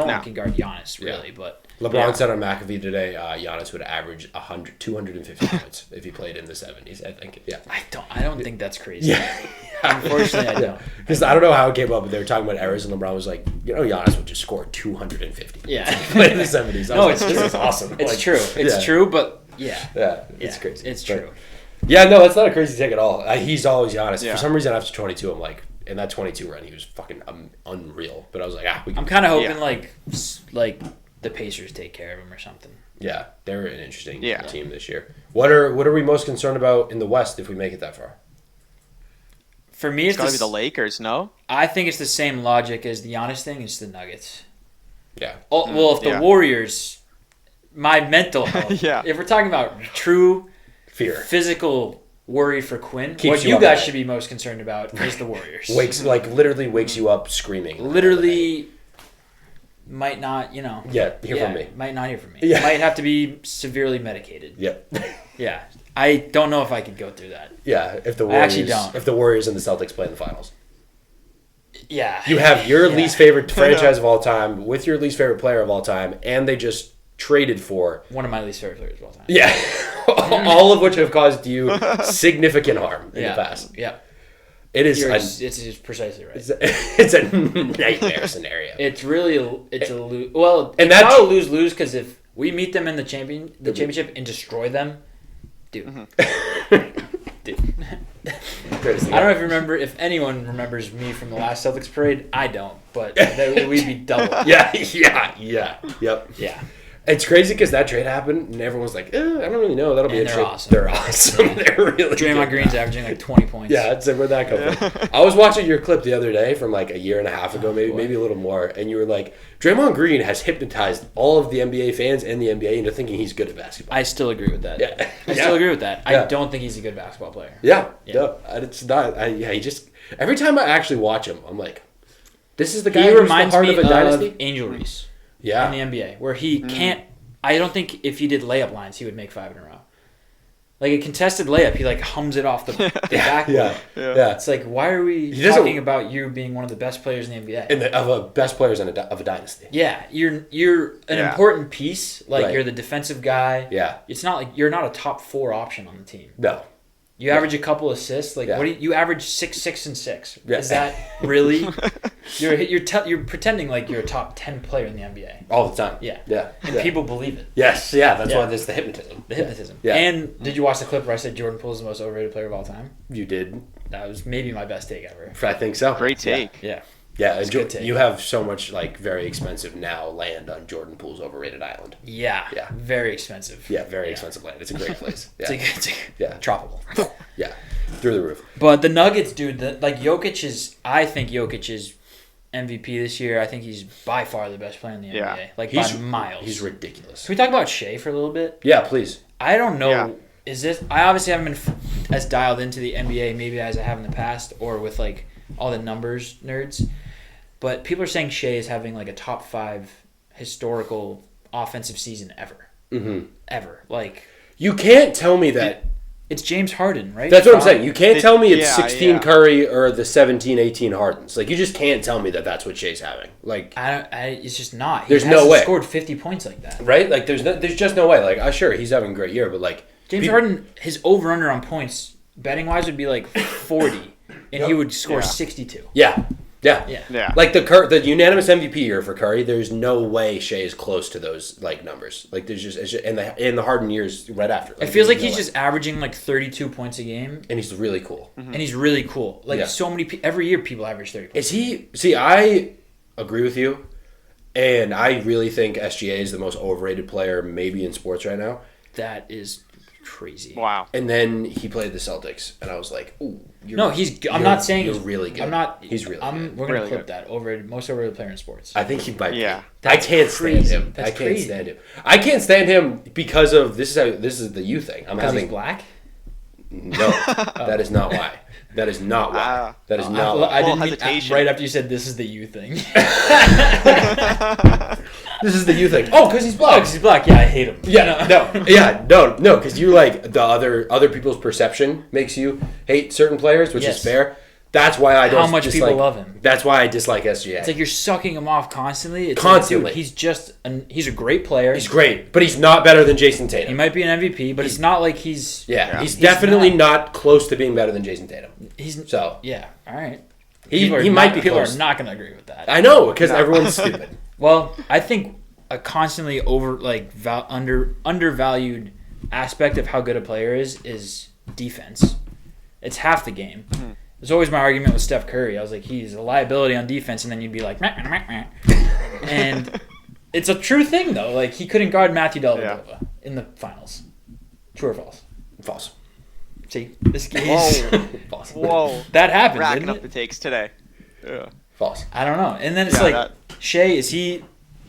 one can guard Giannis really, but LeBron said on McAfee today, Giannis would average 250 points if he played in the 70s. I think. Yeah. I don't think that's crazy. Yeah. Unfortunately, I don't. Because I don't know how it came up, but they were talking about errors, and LeBron was like, Giannis would just score 250. Yeah. If he played in the 70s. No, it's like, this is awesome. It's true. It's true, but it's crazy. It's true. Yeah, no, it's not a crazy take at all. He's always Giannis. For some reason, after 22, I'm like. In that 22 run, he was fucking unreal. But I was like, I'm kind of hoping like the Pacers take care of him or something. Yeah, they're an interesting team this year. What are we most concerned about in the West if we make it that far? For me, it's got to be the Lakers. No, I think it's the same logic as the Giannis thing. It's the Nuggets. Yeah. Oh, well, if the Warriors, my mental health. If we're talking about true physical. Worry for Quinn. What you guys should be most concerned about is the Warriors. Literally wakes you up screaming. Literally might not, hear from me. Might not hear from me. Yeah. Might have to be severely medicated. Yep. Yeah. I don't know if I could go through that. Yeah, if the Warriors and the Celtics play in the finals. Yeah. You have your least favorite franchise of all time with your least favorite player of all time, and they just traded for one of my least favorite players of all time. Yeah. All of which have caused you significant harm in the past. Yeah. It is. It's precisely right. It's a nightmare scenario. It's really a lose. Well, and that's not a lose because if we meet them in the championship and destroy them, dude. Dude. I don't know if anyone remembers me from the last Celtics parade. I don't, but we'd be double. Yep. Yeah. It's crazy because that trade happened and everyone was like, I don't really know. That'll be a trade. Awesome. They're awesome. They're really Draymond Green's averaging like 20 points. Yeah, I'd say where'd that come from? I was watching your clip the other day from like a year and a half ago, maybe a little more, and you were like, Draymond Green has hypnotized all of the NBA fans and the NBA into thinking he's good at basketball. I still agree with that. Yeah. I still agree with that. I don't think he's a good basketball player. Yeah. No, it's not. He just every time I actually watch him, I'm like, This is the guy He who's the reminds heart me of a dynasty. Angel Reese Yeah. in the NBA, where he can't. I don't think if he did layup lines, he would make 5 in a row. Like a contested layup, he like hums it off the backboard. Yeah. It's like, why are we He doesn't- talking about you being one of the best players in the NBA? Of a best players of a dynasty. Yeah, you're an important piece. Like Right. you're the defensive guy. Yeah. It's not like you're not a top 4 option on the team. No. You average a couple assists. Like what do you average 6, 6, and 6? Yeah. Is that really? You're pretending like you're a top 10 player in the NBA. All the time. Yeah. Yeah. And Yeah. people believe it. Yes. Yeah. That's Yeah. why there's the hypnotism. The hypnotism. Yeah. And did you watch the clip where I said Jordan Poole is the most overrated player of all time? You did. That was maybe my best take ever. I think so. Great take. Yeah. Yeah. It's a good take. You have so much like very expensive now land on Jordan Poole's overrated island. Yeah. Yeah. Very expensive. Yeah. Very expensive land. It's a great place. Yeah. It's Yeah. tropical. Yeah. Through the roof. But the Nuggets, dude, I think Jokic is MVP this year. I think he's by far the best player in the NBA. Like by miles. He's ridiculous. Can we talk about Shea for a little bit? Yeah. Please. I don't know. Yeah. Is this? I obviously haven't been as dialed into the NBA maybe as I have in the past, or with like all the numbers nerds. But people are saying Shea is having like a top 5 historical offensive season ever. Mm-hmm. Ever. Like You can't tell me that. it's James Harden, right? That's what I'm saying. You can't tell me it's Yeah, 16 yeah. Curry or the 17, 18 Hardens. Like you just can't tell me that that's what Shea's having. Like it's just not. He There's no hasn't way. scored 50 points like that. right? Like there's just no way. Like sure he's having a great year, but like James Harden, his over under on points betting wise would be like 40, and he would score 62. Yeah. Yeah. Yeah. Yeah. Like the unanimous MVP year for Curry, there's no way Shea is close to those like numbers. Like there's just and the Harden years right after. It feels like there's he's no just averaging like 32 points a game, and he's really cool. and he's really cool. Like Yeah. so many every year people average 30 points. Is he? See, I agree with you, and I really think SGA is the most overrated player maybe in sports right now. That is crazy. Wow. And then he played the Celtics, and I was like, "Ooh, I'm not saying you're he's really good. I'm not. He's really good. We're gonna Really clip good. that overrated, most overrated player in sports. I think he might. Yeah. Be. That's I can't crazy. stand him. That's I can't crazy. stand him. I can't stand him because of this is the you thing. I'm Because having he's black. no. That is not why. That is not why. That is not why. I didn't mean, hesitation. right after you said this is the you thing. This is the you thing. Oh, because he's black. Because he's black. Yeah, I hate him. Yeah, no, because you like the other people's perception makes you hate certain players, which Yes. is fair. That's why I don't. How much people love him. That's why I dislike SGA. It's like you're sucking him off constantly. It's Constantly. Like, dude, he's a great player. he's great, but he's not better than Jason He Tatum. might be an MVP, but it's not like he's. He's definitely not. not close to being better than Jason Tatum. He's So yeah. All right. he People are might not- be People close. are not going to agree with that. I know because everyone's stupid. Well, I think a constantly undervalued aspect of how good a player is defense. It's half the game. It's always my argument with Steph Curry. I was like, he's a liability on defense, and then you'd be like, meh, meh, meh. And it's a true thing though. Like he couldn't guard Matthew Dellavedova in the finals. True or false? False. See, this game's false. Whoa. That happens. Racking Isn't up it? the takes today. Yeah. False. I don't know. And then it's Yeah, like that- Shea, is he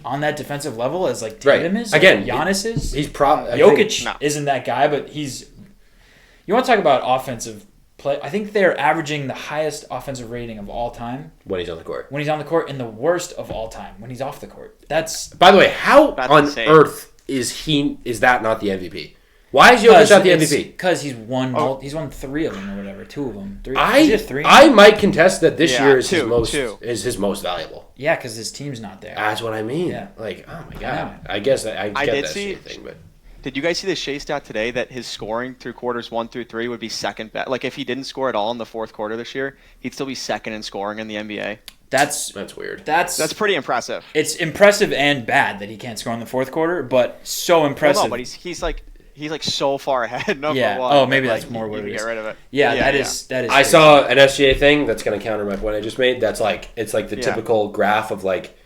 on that defensive level as like Right. Tatum is? Again, Giannis is? He's Jokic No. isn't that guy, but he's. You want to talk about offensive play? I think they're averaging the highest offensive rating of all time when he's on the court. when he's on the court, and the worst of all time when he's off the court. That's By the way, how That's on insane. earth is that not the MVP? Why is Jokic not the MVP? Because he's won. Oh. He's won 3 of them or whatever. 2 of them. 3. I Is it 3? I might contest that this Yeah, year is his two. most valuable. Yeah, because his team's not there. That's what I mean. Yeah. Like, oh my I god. know. I guess I get did that see- thing, but Did you guys see the Shea stat today that his scoring through quarters 1 through 3 would be second best? Like if he didn't score at all in the fourth quarter this year, he'd still be second in scoring in the NBA. That's weird. That's pretty impressive. It's impressive and bad that he can't score in the fourth quarter, but so impressive. Well, no, but he's like so far ahead. Number Yeah. one. Oh, maybe that, that's more what you it can is. Get rid of it. Yeah, that is. I crazy. saw an SGA thing that's going to counter my point I just made. That's like it's like the Yeah. typical graph of like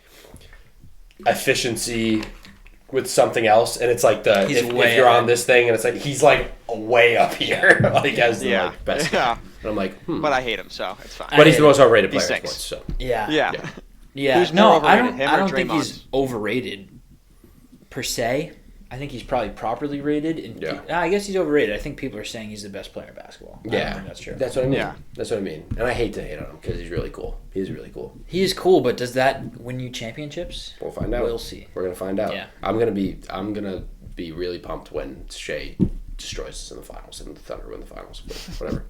efficiency with something else, and it's like He's if way you're on ahead. this thing, and it's like he's like way up here, like as the Yeah. like, best. Yeah. And I'm like, But I hate him, so it's fine. but he's the most overrated He player in stinks. sports. So Yeah. Yeah. Yeah. Who's No, more I overrated, don't. him I or don't think Draymond? he's overrated per se. I think he's probably properly rated. And I guess he's overrated. I think people are saying he's the best player in basketball. I don't think that's true. That's what I mean. Yeah. That's what I mean. And I hate to hate on him because he's really cool. He's really cool. He is cool, but does that win you championships? We'll find out. We'll see. We're gonna find out. Yeah. I'm gonna be really pumped when Shea destroys us in the finals and the Thunder win the finals. But whatever.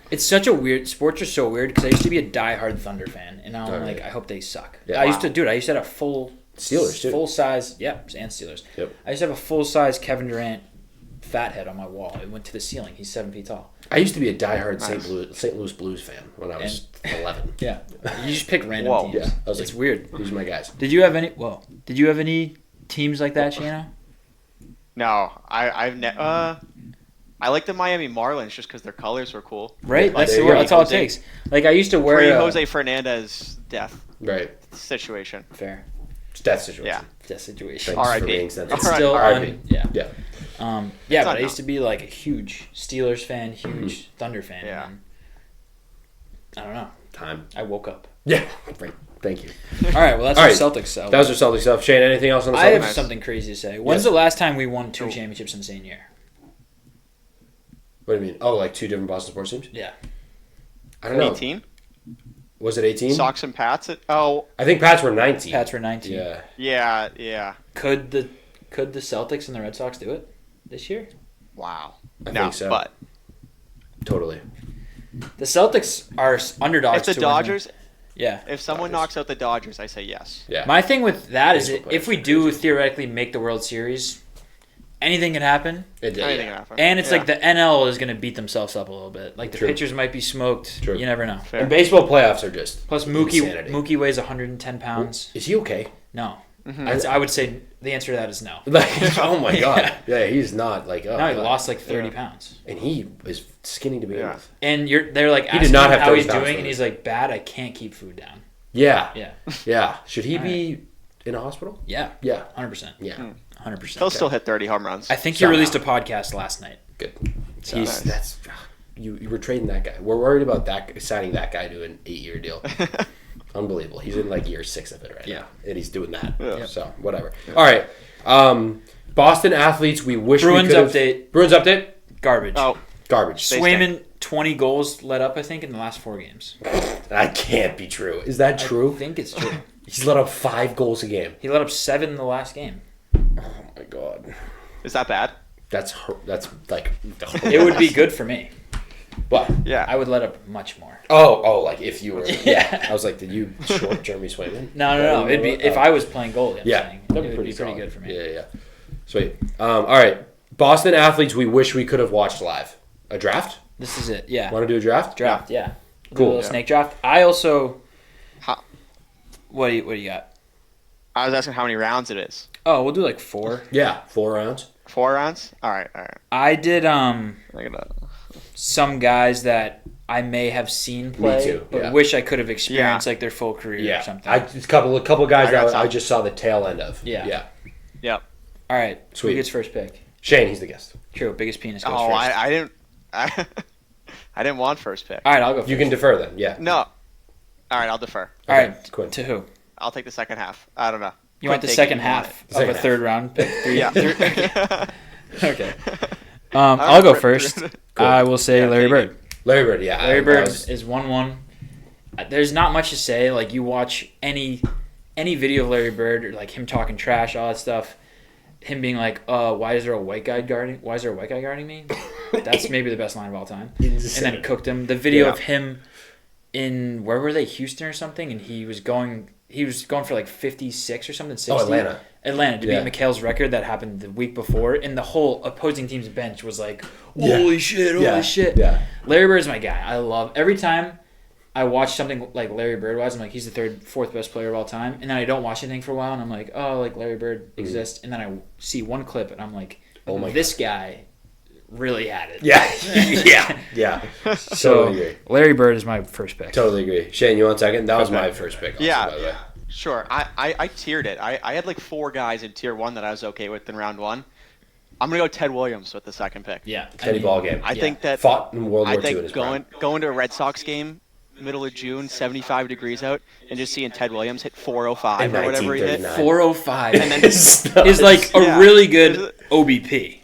It's such a weird. Sports are so weird because I used to be a diehard Thunder fan, and now I'm like, I hope they suck. Yeah. I used to have a full Steelers too. Full size, and Steelers. Yep. I used to have a full size Kevin Durant fathead on my wall. It went to the ceiling. He's 7 feet tall. I used to be a diehard St. Louis Blues fan when I was 11. Yeah, you just pick random teams. Yeah, I was it's weird. These are my guys. Did you have any teams like that, Shano? No, I like the Miami Marlins just because their colors were cool. Right, Like, that's all it takes. Like I used to wear Jose Fernandez death situation. Fair. It's death situation. Yeah. Death situation. R.I.P. It's still R.I.P. Yeah. But I used to be like a huge Steelers fan, huge Thunder fan. Yeah. And I don't know. Time. I woke up. Yeah. Right. Thank you. All right. Well, that's our Celtics stuff. That was our Celtics stuff. Shane, anything else on the Celtics? I have something crazy to say. When's the last time we won 2 championships in the same year? What do you mean? Oh, like 2 different Boston sports teams? Yeah. I don't know. 18? Was it 18? Sox and Pats? I think Pats were 19. Pats were 19. Yeah. Yeah. Could the Celtics and the Red Sox do it this year? Wow. I think so. But totally. The Celtics are underdogs. If the Dodgers, if someone knocks out the Dodgers, I say yes. Yeah. My thing with that is if we do theoretically make the World Series, anything can happen. Anything can happen. And it's like the NL is going to beat themselves up a little bit. Like the pitchers might be smoked. True. You never know. Fair. And baseball playoffs are just Plus insanity. Mookie weighs 110 pounds. Is he okay? No. Mm-hmm. I would say the answer to that is no. Like, oh my god. Yeah, he's not like. Oh, Now he lost like 30 pounds. And he is skinny to begin with. And they're like He asking did not him have how 30 he's pounds doing, for and it. he's like, bad. I can't keep food down. Yeah. Yeah. Yeah. Should he be in a hospital? Yeah. Yeah. 100%. Yeah. 100%. He'll still hit 30 home runs. I think he released a podcast last night. Good. So That's you were trading that guy. We're worried about signing that guy to an 8-year deal. Unbelievable. He's in like year 6 of it right now, and he's doing that. Yeah. So whatever. All right. Boston athletes. We wish Bruins we could update. Bruins update. Garbage. Oh, Garbage. Swayman 20 goals let up, I think, in the last 4 games. That can't be true. Is that true? I think it's true. He's let up 5 goals a game. He let up 7 in the last game. Oh my god. is that bad? That's like. It would be good for me. What? Yeah. I would let up much more. Oh, like if you were. Yeah. I was like, did you short Jeremy Swayman? No. It'd be if I was playing goalie. I'm saying, it would be pretty solid. good for me. Yeah. Sweet. All right. Boston athletes we wish we could have watched live. A draft? This is it. Yeah. Want to do a draft? Draft. Yeah. Cool. Do a little snake draft. I also. How- What do you got? I was asking how many rounds it is. Oh, we'll do like 4. Yeah. 4 rounds. 4 rounds? All right. I did I gotta... some guys that I may have seen play, too, but yeah. wish I could have experienced like their full career or something. It's a couple guys I got that some. I just saw the tail end of. Yeah. Yep. All right. Sweet. Who gets first pick? Shane, he's the guest. True. Biggest penis goes Oh, first. I didn't. I didn't want first pick. All right, I'll go first. You can defer then. Yeah. No. All right, I'll defer. All right. Quinn. To who? I'll take the second half. I don't know. You want the Quinn, take second it if you want half Second of a half. third round pick? Yeah. Okay. I'll go first. Cool. I will say Yeah, Larry take Bird. Larry Bird, yeah. Larry I Bird was- is 1-1. There's not much to say. Like, you watch any video of Larry Bird, or like him talking trash, all that stuff. Him being like, why is there a white guy guarding me? That's maybe the best line of all time. Insane. And then cooked him. The video Yeah. of him in, where were they, Houston or something, and he was going for like 56 or something, 60. Oh, Atlanta. Atlanta to Yeah. beat McHale's record that happened the week before, and the whole opposing team's bench was like, holy shit. Yeah. Larry Bird's my guy. I love every time I watch something like Larry Bird wise, I'm like, he's the fourth best player of all time. And then I don't watch anything for a while, and I'm like, oh, like Larry Bird exists. And then I see one clip, and I'm like, Oh my this guy really had it. Yeah. So Totally agree. Larry Bird is my first pick. Totally agree. Shane, you want second? That was my first pick. Also, Yeah. by the way. Sure. I tiered it. I had like 4 guys in tier 1 that I was okay with in round 1. I'm gonna go Ted Williams with the second pick. Yeah. Teddy Ballgame. I think that Fought in World I War II in think his going to a Red Sox game middle of June, 75 degrees out, and just seeing Ted Williams hit 405 In or whatever he hit. 1939. 405 And then is like a Yeah. really good OBP.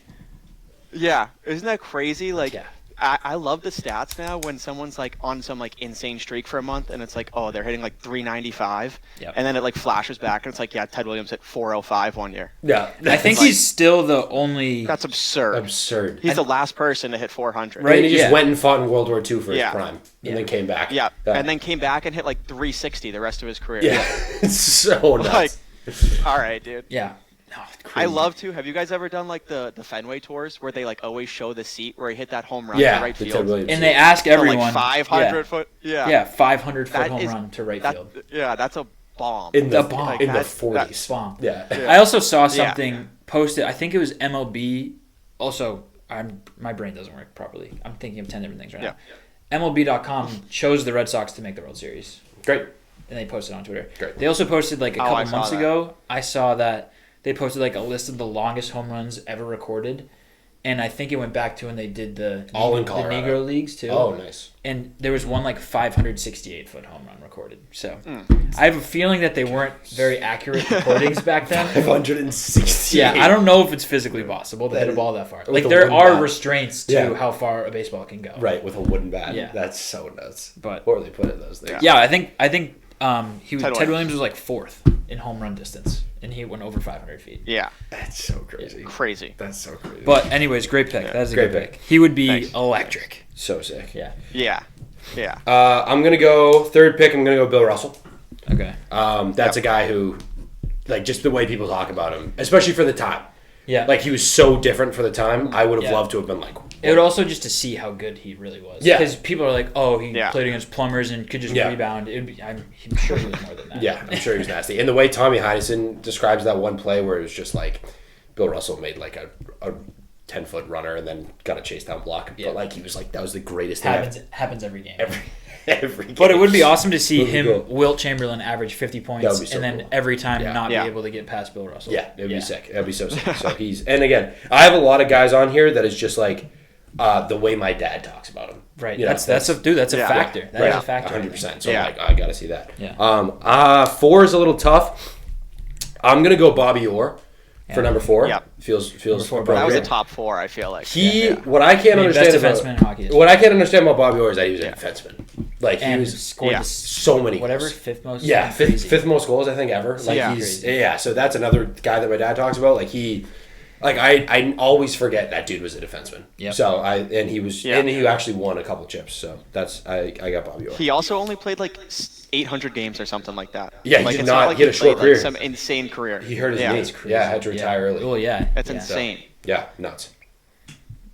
Yeah, isn't that crazy? Like, Yeah. I love the stats now when someone's like on some like insane streak for a month, and it's like, oh, they're hitting like 395, Yep. and then it like flashes back, and it's like, yeah, Ted Williams hit 405 one year. Yeah, I think like- he's still the only. That's absurd. absurd. He's the last person to hit 400. Right, and he just yeah. went and fought in World War II for his Yeah. prime, Yeah. and then came back. Yeah, and then came back and hit like 360 the rest of his career. yeah, it's so nuts. Like, all right, dude. Yeah. No, it's I crazy. love to. Have you guys ever done like the Fenway tours where they like always show the seat where he hit that home run yeah, to right the Ted field? Williams And they scene. ask So, everyone. like 500 yeah. foot. Yeah, 500 foot That home is- run to right That, field. yeah, that's a bomb. in the the bomb. in the That- 40s. Bomb. Yeah, Yeah. I also saw Yeah. something posted. I think it was MLB. Also, my brain doesn't work properly. I'm thinking of 10 different things right Yeah. now. MLB.com chose the Red Sox to make the World Series, great. and they posted on Twitter. Great. They also posted like a Oh, I couple saw months that. ago. I saw that they posted like a list of the longest home runs ever recorded, and I think it went back to when they did the All in the Colorado. Negro Leagues too. Oh, nice. And there was one like 568 foot home run recorded. So Hmm. I have a feeling that they weren't very accurate recordings back then. 560. Yeah, I don't know if it's physically possible to hit a ball that far. With Like a there wooden are bat. restraints to Yeah. how far a baseball can go. Right, with a wooden bat. Yeah. That's so nuts. But- poorly put in those things. Yeah, I think Ted Ted Williams Williams was like fourth in home run distance, and he went over 500 feet. Yeah, That's so crazy. crazy. That's so crazy. But anyways, great pick. Yeah. That is a Great good pick. pick. He would be Thanks. electric. so sick. Yeah. Yeah, yeah. I'm gonna go third pick. I'm gonna go Bill Russell. Okay. That's a guy who, like, just the way people talk about him, especially for the time. Yeah. Like, he was so different for the time. I would have Yeah. loved to have been like, It would also just to see how good he really was. Yeah. Because people are like, oh, he Yeah. played against plumbers and could just Yeah. rebound. It'd be, I'm sure he was more than that. yeah, I'm sure he was nasty. And the way Tommy Heinsohn describes that one play where it was just like, Bill Russell made like a 10-foot runner and then got a chase down block. Yeah. But like, he was like, that was the greatest thing. Happens every game. Every game. But it would be awesome to see Would be him, cool. Wilt Chamberlain, average 50 That would points, be so and then cool. every time Yeah. not Yeah. be able to get past Bill Russell. Yeah, it'd be sick. That'd be so sick. So he's, and again, I have a lot of guys on here that is just like the way my dad talks about him. Right. You know, That's a Yeah. factor. That is right, a factor. 100%. So Yeah. I'm like, I gotta see that. Yeah. 4 is a little tough. I'm gonna go Bobby Orr for Yeah. number 4. Yeah. Feels Number 4, That was a appropriate. top 4. I feel like. He, Yeah. what I can't I mean, understand best about defenseman in hockey. what I can't understand about Bobby Orr is that he was a Yeah. defenseman. Like he And was scored yeah. this, so many whatever, goals. fifth most. Yeah, something crazy. fifth most goals I think ever. Like Yeah. he's Crazy. yeah. So that's another guy that my dad talks about. Like he, like I always forget that dude was a defenseman. Yep. So he was Yeah. and he actually won a couple chips. So that's I got Bobby Orr. He also only played like 800 games or something like that. Yeah, he like, did it's not- like he had a short played, career. Like, some insane career. He hurt his yeah. knee. It's crazy. Yeah, had to retire early. Oh yeah. That's yeah. insane. Yeah, nuts.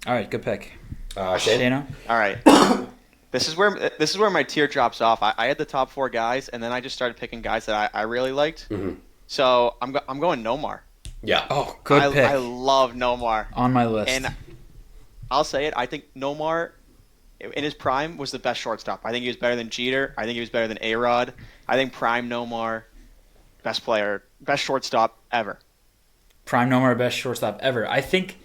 All right, good pick. Shane. Shano? All right. This is where my tier drops off. I had the top 4 guys, and then I just started picking guys that I really liked. Mhm. So I'm going Nomar. Yeah. Oh, good pick. I love Nomar, On my list. and I'll say it. I think Nomar, in his prime, was the best shortstop. I think he was better than Jeter. I think he was better than A-Rod. I think prime Nomar, best player, best shortstop ever. Prime Nomar, best shortstop ever. I think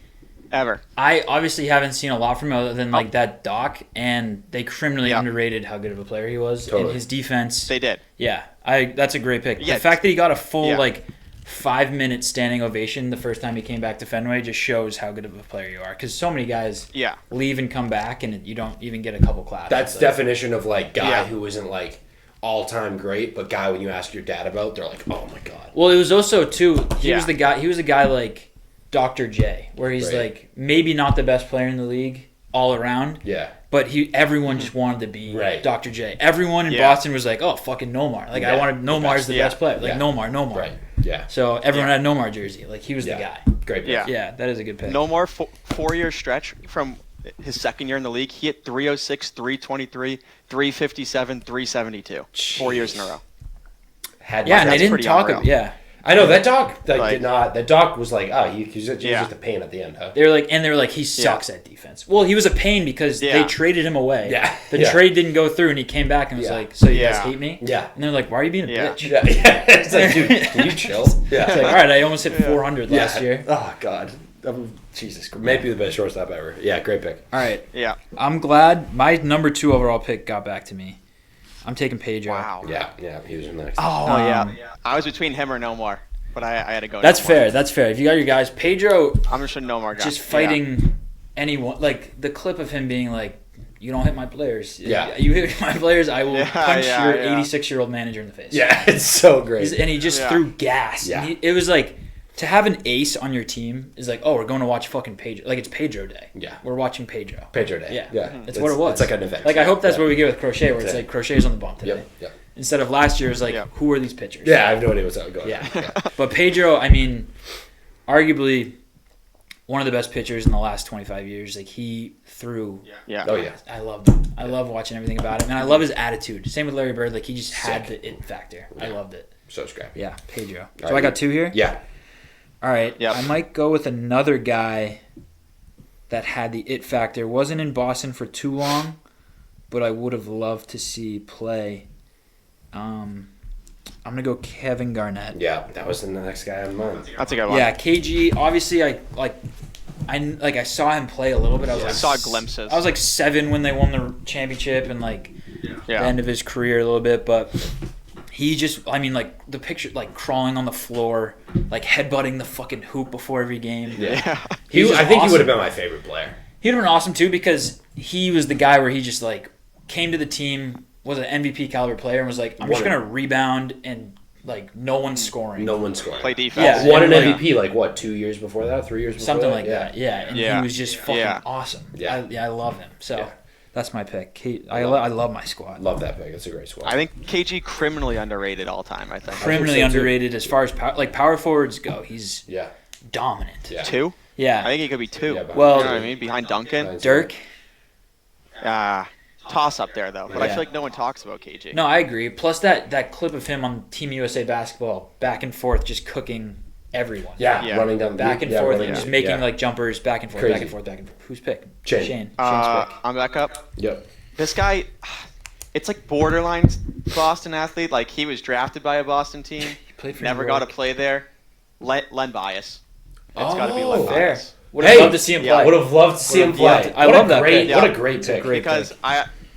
Ever. I obviously haven't seen a lot from him other than like that doc, and they criminally Yeah. underrated how good of a player he was Totally. in his defense. They did. Yeah, that's a great pick. Yeah. The fact that he got a full Yeah. like 5-minute standing ovation the first time he came back to Fenway just shows how good of a player you are. Because so many guys Yeah. leave and come back, and you don't even get a couple claps. That's So- definition of like guy Yeah. who isn't like all time great, but guy when you ask your dad about, they're like, oh my god. Well, it was also too. He Yeah. was the guy. He was a guy like Dr. J, where he's Right. like maybe not the best player in the league all around, Yeah. but everyone just wanted to be Right. Dr. J. Everyone in Yeah. Boston was like, oh, fucking Nomar. Like I Yeah. wanted Nomar's the Yeah. best player. Like Yeah. Nomar. Right. Yeah. So everyone Yeah. had Nomar jersey. Like he was the Yeah. guy. Great pick. Yeah. Yeah, that is a good pick. Nomar, 4-year stretch from his second year in the league, he hit 306, 323, 357, 372. 4 years in a row. Had Yeah, and they That's didn't pretty talk. unreal. Yeah, I know that dog Like- did not. That dog was like, he's just Yeah. a pain at the end, huh? they were like, he sucks at defense. Well, he was a pain because they Yeah. traded him away. Yeah. The Yeah. trade didn't go through, and he came back and was Yeah. like, so you guys Yeah. hate me? Yeah. And they're like, why are you being a Yeah. bitch? Yeah. Yeah. It's like, dude, can you chill? Yeah. It's like, all right, I almost hit 400 last Yeah. year. Oh God. Jesus Christ. Maybe the best shortstop ever. Yeah. Great pick. All right, Yeah. I'm glad my number 2 overall pick got back to me. I'm taking Pedro. Wow. Yeah, he was in the next. Oh yeah. I was between him or Nomar, but I had to go. That's Nomar. fair. That's fair. If you got your guys, Pedro I'm just a Nomar guy. just fighting anyone. Like the clip of him being like, "You don't hit my players. Yeah. You hit my players, I will punch your yeah. 86-year-old manager in the face." Yeah, it's so great. And he just threw gas. Yeah. And it was like, to have an ace on your team is like, oh, we're going to watch fucking Pedro. Like, it's Pedro Day. Yeah. We're watching Pedro. Pedro Day. Yeah. Yeah. It's what it was. It's like an event. Like, I hope that's Yeah. what we get with Crochet, where it's Yeah. like, Crochet's on the bump today. Yep. Instead of last year, it was like, who are these pitchers? Yeah, I have no idea what's going on. Yeah. But Pedro, I mean, arguably one of the best pitchers in the last 25 years. Like, he threw. Yeah. Oh, yeah. I loved him. I love watching everything about him. And I love his attitude. Same with Larry Bird. Like, he just had the it factor. I loved it. So scrappy. Yeah, Pedro. So right. I got two here? Yeah. All right. Yep. I might go with another guy that had the it factor. Wasn't in Boston for too long, but I would have loved to see play. I'm gonna go Kevin Garnett. Yeah, that was the next guy on mine. That's a good one. Yeah, KG. Obviously, I saw him play a little bit. I was I like, saw glimpses. I was like 7 when they won the championship, and like the end of his career a little bit, but. He just, I mean, like, the picture, like, crawling on the floor, like, headbutting the fucking hoop before every game. Yeah. I think he awesome. would have been my favorite player. He'd have been awesome, too, because he was the guy where he just, like, came to the team, was an MVP caliber player, and was like, I'm just going to rebound and, like, no one's scoring. No one's scoring. Play defense. Yeah. Won an and, like, MVP, like, what, 2 years before that? 3 years before Something that? like that, yeah. And Yeah. he was just fucking awesome. Yeah. I love him. So, Yeah. that's my pick. I love my squad. Love that pick. It's a great squad. I think KG criminally underrated all time. I think. Criminally so, too. underrated as far as power forwards go. He's Yeah. dominant. Yeah. 2? Yeah. I think he could be 2. Yeah, Well- you know what I mean? Behind Duncan. Dirk? Toss up there though, but I Yeah. feel like no one talks about KG. No, I agree. Plus that clip of him on Team USA basketball, back and forth, just cooking everyone. Yeah, Yeah. running down Back and yeah, forth, running and just down- making yeah. like jumpers, back and forth, Crazy. back and forth, back and forth. Who's pick? Shane. Shane's pick. I'm back up. Yep. This guy, it's like borderline Boston athlete. Like he was drafted by a Boston team, He played for never New got to York. play there. Len Bias. It's got to be Oh, Len Fair. Bias. Would have loved to see him play. Would have loved to see him Would've loved play. it. I What love a that great, pick. What Yeah. a great pick. great Because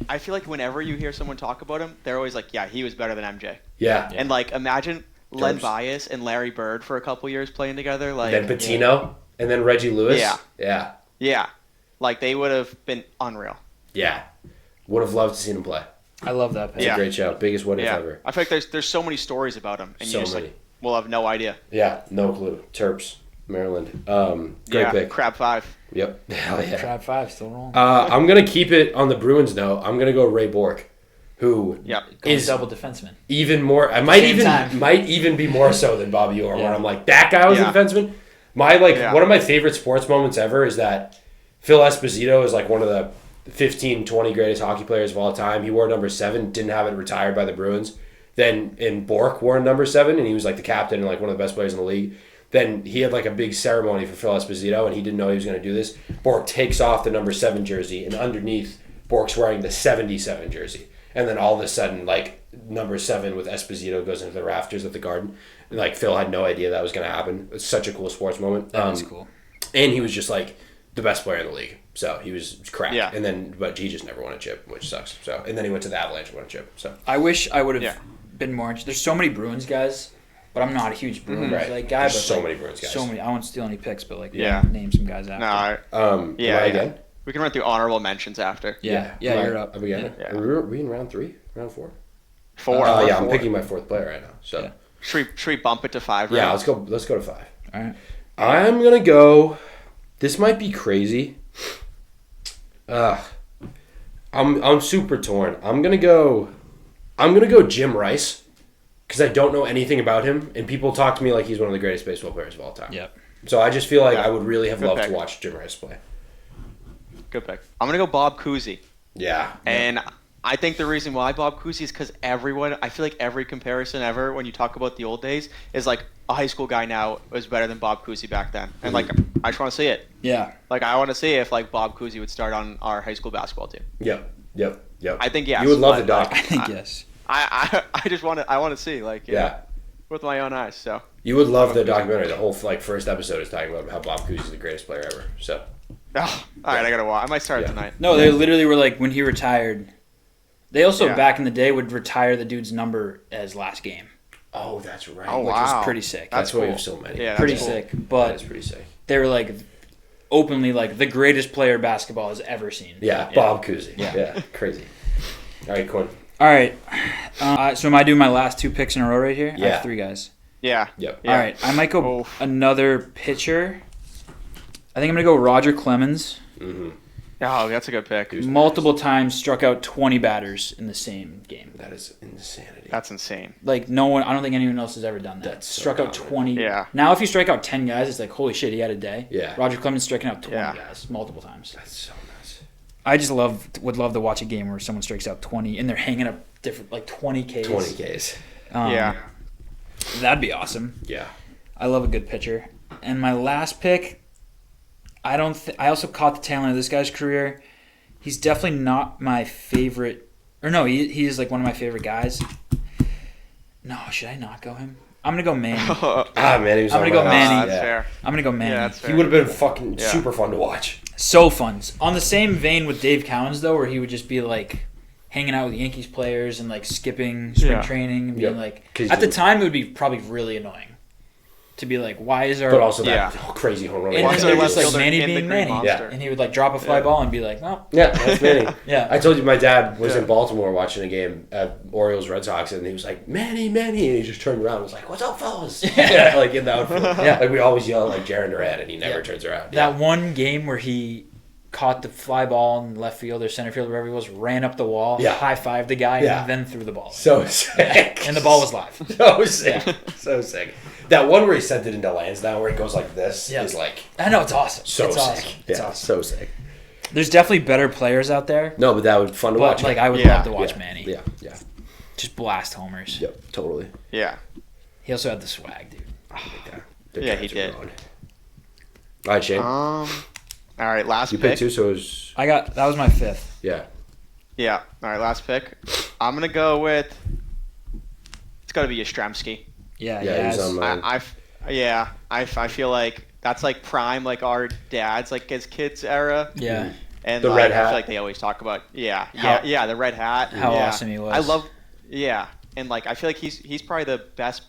I feel like whenever you hear someone talk about him, they're always like, yeah, he was better than MJ. Yeah. And like imagine Len Terps. Bias and Larry Bird for a couple years playing together. Like Then Patino, and then Reggie Lewis. Yeah. Yeah. yeah, like they would have been unreal. Yeah. Would have loved to see him play. I love that pick. It's Yeah. a great show. Biggest what if Yeah, ever. I feel like there's so many stories about him, and So you just many. like will have no idea. Yeah. No clue. Terps. Maryland. Great yeah, pick. Crab 5. Yep. Hell yeah. Trap 5 still wrong. I'm gonna keep it on the Bruins note. I'm gonna go Ray Bork, who Yep. is double defenseman. even more. I might Same time. might even be more so than Bobby Orr. Yeah. Where I'm like, that guy was Yeah. a defenseman. One of my favorite sports moments ever is that Phil Esposito is like one of the 15, 20 greatest hockey players of all time. He wore number 7, didn't have it retired by the Bruins. Then in Bork wore number 7, and he was like the captain and like one of the best players in the league. Then he had like a big ceremony for Phil Esposito, and he didn't know he was going to do this. Bork takes off the number 7 jersey, and underneath, Bork's wearing the 77 jersey. And then all of a sudden, like, number 7 with Esposito goes into the rafters of the Garden. And, like, Phil had no idea that was going to happen. It's such a cool sports moment. That is cool. And he was just, like, the best player in the league. So he was crap. Yeah. And then, but he just never won a chip, which sucks. So, and then he went to the Avalanche and won a chip. So, I wish I would have Yeah. been more interested. There's so many Bruins guys, but I'm not a huge Bruins Right. like guy. There's but so like, many Bruins guys. So many. I won't steal any picks, but like Yeah. name some guys after. No, I, do Yeah, I yeah. again? we can run through honorable mentions after. Yeah, Do I- you're up. I'm again. Yeah. Are we in round 3? Round 4? 4. Yeah, I'm 4. picking my 4th player right now. So, Yeah. Should we bump it to 5? yeah, rounds? let's go to 5. All right. I'm gonna go. This might be crazy. I'm super torn. I'm gonna go Jim Rice because I don't know anything about him, and people talk to me like he's one of the greatest baseball players of all time. Yep. So I just feel like Yeah. I would really have Good loved pick. to watch Jim Rice play. Good pick. I'm gonna go Bob Cousy. Yeah. And I think the reason why Bob Cousy is because I feel like every comparison ever when you talk about the old days is like a high school guy now was better than Bob Cousy back then. And like, I just want to see it. Yeah. Like, I want to see if like Bob Cousy would start on our high school basketball team. Yep. I think yes. You would love the but, doc. I think yes. I just want to see like Yeah. with my own eyes. So You would love the documentary. The whole like first episode is talking about how Bob Cousy is the greatest player ever. So all right, I gotta watch. I might start it Yeah. tonight. No, they literally were like when he retired. They also, Yeah. back in the day, would retire the dude's number as last game, Oh, that's right. Oh, which wow. was pretty sick. That's why cool. we have so many. Yeah, that's pretty cool. sick. That But is pretty sick. they were like openly like the greatest player basketball has ever seen. Yeah, Bob Cousy. Yeah. Yeah, crazy. All right, Quinn. All right. So am I doing my last 2 picks in a row right here? I Yeah. have 3 guys. Yeah. Yep. Yeah. All right. I might go Oof. another pitcher. I think I'm going to go Roger Clemens. Mm-hmm. Oh, that's a good pick. Multiple times struck out 20 batters in the same game. That is insanity. That's insane. Like no one, I don't think anyone else has ever done that. That's so Struck out common. 20. Yeah. Now if you strike out 10 guys, it's like holy shit, he had a day. Yeah. Roger Clemens striking out 20 Yeah. guys multiple times. That's so nuts. I just would love to watch a game where someone strikes out 20 and they're hanging up different like 20 Ks. 20 Ks. Yeah. That'd be awesome. Yeah. I love a good pitcher. And my last pick, I also caught the tail end of this guy's career. He's definitely not my favorite. Or no, he is like one of my favorite guys. No, should I not go him? I'm gonna go Manny. Man, he was I'm on gonna go my Manny. list. That's Yeah. fair. I'm gonna go Manny. Yeah, that's fair. He would have been fucking Yeah. super fun to watch. So fun. On the same vein with Dave Cowens though, where he would just be like hanging out with Yankees players and like skipping spring Yeah. training and being Yep. like. 'Cause At the you- time, it would be probably really annoying to be like, why is our But also that Yeah. crazy home run. and Why then is they're our just like left Manny fielder in the being Green Manny, Monster? and he would like drop a fly Yeah. ball and be like, oh Yeah, that's Manny. yeah. I told you my dad was Yeah. in Baltimore watching a game at Orioles Red Sox, and he was like, Manny, Manny, and he just turned around and was like, what's up, fellas? Yeah, like in the outfield. Yeah. Like we always yell like Jaron Durant, and he never Yeah. turns around. That one game where he caught the fly ball in left field or center field, wherever he was, ran up the wall, Yeah. high-fived the guy, Yeah. and then threw the ball. So sick. And the ball was live. So sick. So sick. That one where he sent it into Lansdowne where it goes like this Yeah. is like I know, it's awesome. so it's sick. awesome. It's Yeah, awesome. so sick. There's definitely better players out there, No, but that would be fun to but watch. like I would Yeah. love to watch yeah. Manny. Yeah, yeah. Just blast homers. Yep, totally. Yeah. He also had the swag, dude. Yeah, Their Yeah, drives he are did. growing. All right, Shane. All right, last you pick. picked two, so it was That was my 5th. yeah. Yeah. All right, last pick. I'm gonna go with. It's got to be Yastrzemski. Yeah, Yeah, he's on my. I feel like that's like prime, like our dads, like as kids era. Yeah. And The like, red I hat. feel like they always talk about How- the red hat. How yeah. awesome he was. I love and like I feel like he's probably the best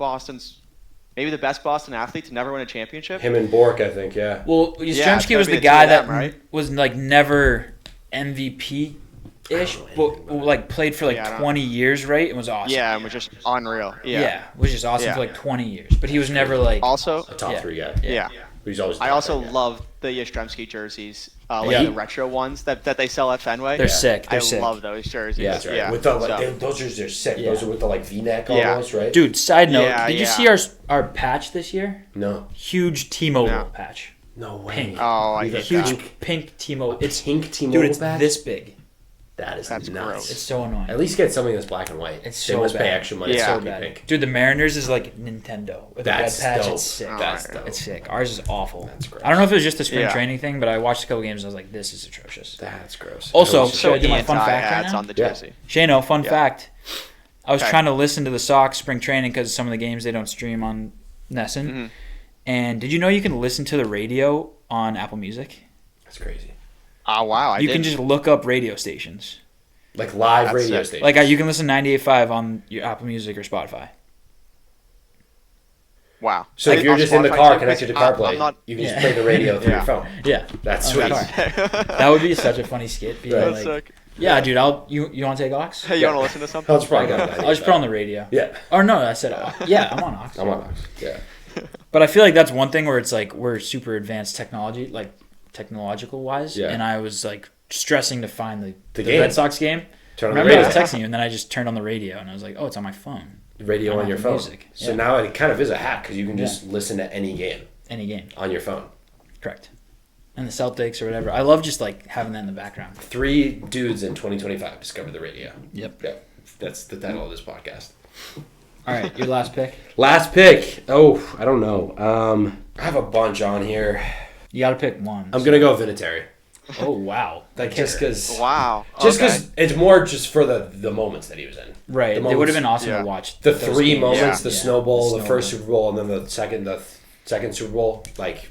maybe the best Boston athlete to never win a championship. Him and Bork, I think. Yeah. Well, it's Yastrzemski gotta was be the the two guy of that them, right? was like never MVP ish, but like played for like Yeah, I don't- 20 years, right? It was awesome. Yeah, and was just unreal. Yeah. Yeah, it was just awesome Yeah. for like 20 years. But he was never like Also, A top Yeah. three guy. yeah. He's always. I top also guy. love the Yastrzemski jerseys, like Yeah. the retro ones that they sell at Fenway. they're sick. They're I sick. love those jerseys. Yeah, that's right. Yeah. With the So- those are sick. Yeah. Those are with the like V-neck Yeah. almost, right? Dude, side note, Yeah, did you yeah. see our patch this year? No. Huge T-Mobile No. patch. No way. Pink. Oh, I With a hate Huge that. pink T-Mobile. It's Pink T-Mobile dude, it's badge? this big. That is That's nuts. gross. It's so annoying. At least get something that's black and white. It's They so must pay bad. extra money. Yeah. to so be bad. pink. Dude, the Mariners is like Nintendo with That's a red patch. dope. It's sick. That's Oh, dope. It's sick. Ours is awful. That's gross. I don't know if it was just the spring Yeah. training thing, but I watched a couple games and I was like, this is atrocious. That's gross. Also, I wish- Should So I do my fun fact right anti-ads now? on the Yeah. jersey. Shano, fun Yeah. fact. I was Okay. trying to listen to the Sox spring training because some of the games they don't stream on Nessun. Mhm. And did you know you can listen to the radio on Apple Music? that's crazy. Oh wow, You can just look up radio stations. Like live That's radio sick. stations. Like you can listen to 98.5 on your Apple Music or Spotify. wow. So if Like, you're on just in the Spotify car too, connected to because CarPlay, I'm not. you can just Yeah. play the radio through Yeah. your phone. Yeah. That's On sweet. the car. That would be such a funny skit. Being Right. That's like, sick. yeah, dude, you want to take aux? Hey, you want to listen to something? I'll just probably got I'll just put on the radio. Yeah. Or no, I said yeah, I'm on aux. I'm on Ox. Yeah. But I feel like that's one thing where it's like we're super advanced technological wise, Yeah. and I was like stressing to find the game. Red Sox game. Turn on the Remember, I radio. was texting you, and then I just turned on the radio, and I was like, "Oh, it's on my phone, Radio on on your Apple phone. Music. So Yeah. now it kind of is a hack because you can just listen to any game any game." on your phone. Correct. And the Celtics or whatever. I love just like having that in the background. 3 dudes in 2025 discovered the radio. Yep. Yeah. That's the title of this podcast. All right, your last pick. Last pick. Oh, I don't know. I have a bunch on here. You got to pick one. I'm gonna go Vinatieri. Oh wow, Like just because. Wow. Just Okay. because it's more just for the moments that he was in. right. The It would have moments- been awesome yeah. to watch The those 3 games. moments: Yeah. the Snow Bowl, the Snow first Bowl. Super Bowl, and then the second Super Bowl. Like,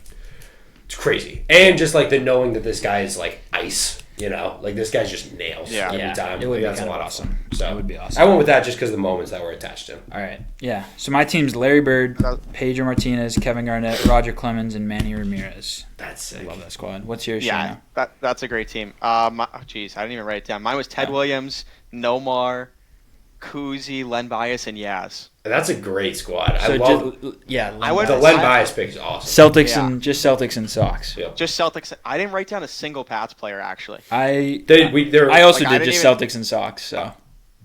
it's crazy. And just like the knowing that this guy is like ice. You know, like this guy's just nails every time. It would be that's a lot of awesome. fun. So it would be awesome. I went with that just because of the moments that were attached to him. All right. Yeah. So my team's Larry Bird, Pedro Martinez, Kevin Garnett, Roger Clemens, and Manny Ramirez. That's sick. I love that squad. What's yours, Yeah, Shano? that's a great team. I didn't even write it down. Mine was Ted Williams, Nomar, Kuzi, Len Bias, and Yaz. That's a great squad. So I love the the Len Bias pick is awesome. Celtics Yeah. and just Celtics and Sox. Yep. Just Celtics. I didn't write down a single Pats player actually. I also Like, I did just didn't Celtics and Sox. So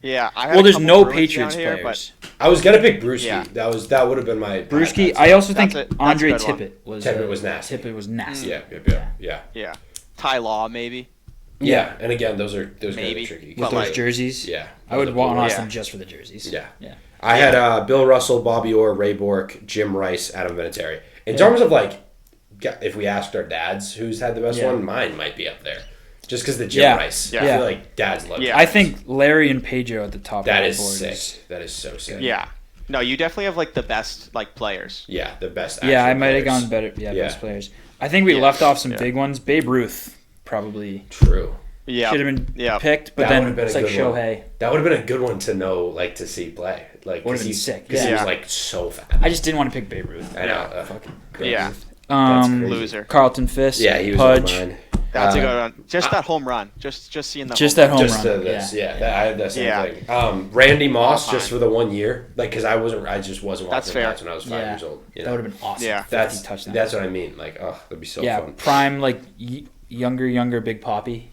Yeah, I had well, a there's couple no Bruins Patriots down here, players. I was gonna pick Brewski. Yeah. That would have been my Brewski. Pats. I also think That's a Andre good one. Tippett was nasty. Tippett was nasty. Yeah. Yeah, Ty Law maybe. Yeah, and again, those guys are Maybe. tricky. With But, those like, jerseys. Yeah, I would want Yeah. them just for the jerseys. Yeah. Yeah. I had Bill Russell, Bobby Orr, Ray Bork, Jim Rice, Adam Vinatieri. In terms of like, if we asked our dads who's had the best one, mine might be up there, just because the Jim Rice. Yeah. I feel like dads love. Yeah. Jim I Rice. think Larry and Pedro at the top that of is the board. sick. That is so sick. Yeah. No, you definitely have like the best like players. Yeah, the best. Yeah, I actual might have players. gone better. Yeah, Yeah. best players. I think we Yeah. left off some Yeah. big ones. Babe Ruth probably True. Yeah. should have been Yeah. picked, but That then would've been it's a like good one. Shohei. That would have been a good one to know, like to see play. Like, Would've because been he's sick. Because he Yeah. was like so fat. I just didn't want to pick Babe Ruth. I know. Yeah. Fucking great. Yeah. That's crazy. Loser. Carlton Fisk. Yeah, he was Pudge. on mine. That's a good one. Just that home run. Just seeing the Just home that home Just run. this, yeah. I had the same Yeah. thing. Randy Moss, All just time. for the 1 year, like because I just wasn't That's watching fair. Pats when I was 5 years old. You That know? would have been awesome. Yeah. 50 touchdowns. That's what I mean. Like, oh, that'd be so yeah, fun. prime like younger Big Poppy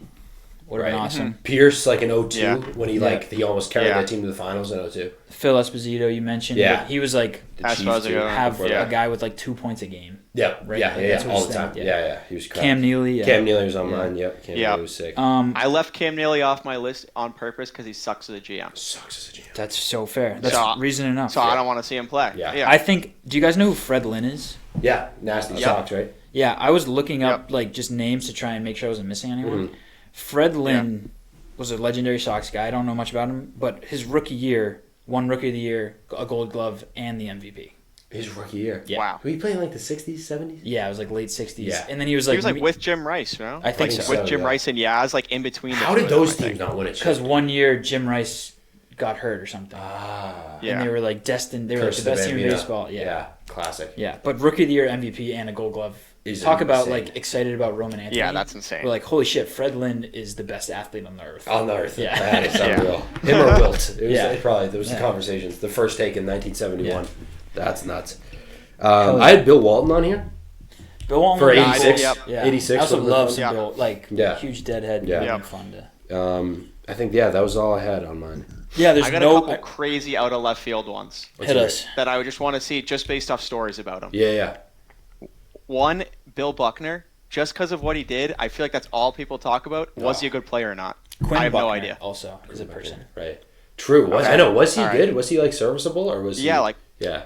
would have been Right. awesome. Pierce, like in 02, Yeah. when he almost carried Yeah. that team to the finals in 02. Phil Esposito, you mentioned. Yeah. but he was like The As Chiefs, far as I too, go, have before Yeah. a guy with like 2 points a game. Yeah, Right. yeah, That's what all his the thing, time. yeah. Yeah. He was Cam Neely. Yeah. Cam Neely was on Yeah. mine. Yep, Cam Yeah. Neely was sick. I left Cam Neely off my list on purpose because he sucks as a GM. Sucks as a GM. That's so fair. That's So- reason enough. So I don't want to see him play. Yeah. I think. Do you guys know who Fred Lynn is? Yeah, nasty Yep. socks, right? Yeah, I was looking up like just names to try and make sure I wasn't missing anyone. Mhm. Fred Lynn was a legendary Sox guy. I don't know much about him, but his rookie year, won Rookie of the Year, a Gold Glove, and the MVP. His rookie year. Yeah. Wow. Were you playing like the 60s, 70s? Yeah, it was like late 60s. Yeah. And then he was He was like with Jim Rice, you know? I think so. With Jim yeah. Rice and Yaz, like in between. How the did two of those them, I teams think. not win it? Because one year Jim Rice got hurt or something. Yeah. And they were like destined. They were like Curse the of best team in Bambino. baseball. Yeah. Classic. Yeah. But Rookie of the Year, MVP, and a Gold Glove. Is Talk about insane. like excited about Roman Anthony. Yeah, that's insane. We're like, holy shit, Fred Lynn is the best athlete on the earth. On the earth. Yeah. That is Yeah. unreal. Him or Wilt. It was Yeah. probably, there was the Yeah. conversations. The first take in 1971. Yeah. That's nuts. Hell yeah. I had Bill Walton on here Bill Walton for was- 86. Yep. Yeah. 86. I also wasn't love it? some Yeah. Bill, like Yeah. huge deadhead. Yeah. Yeah. Yep. Fun to. I think, that was all I had on mine. Yeah, there's I got no a couple crazy out of left field ones hit us. that I would just want to see just based off stories about him. Yeah. One, Bill Buckner. Just because of what he did, I feel like that's all people talk about. Was Oh. he a good player or not? Quinn I have Buckner no idea. Also, is a person. Right. True. Okay. I know. Was he All right. good? Was he like serviceable or was he? Yeah, like Yeah.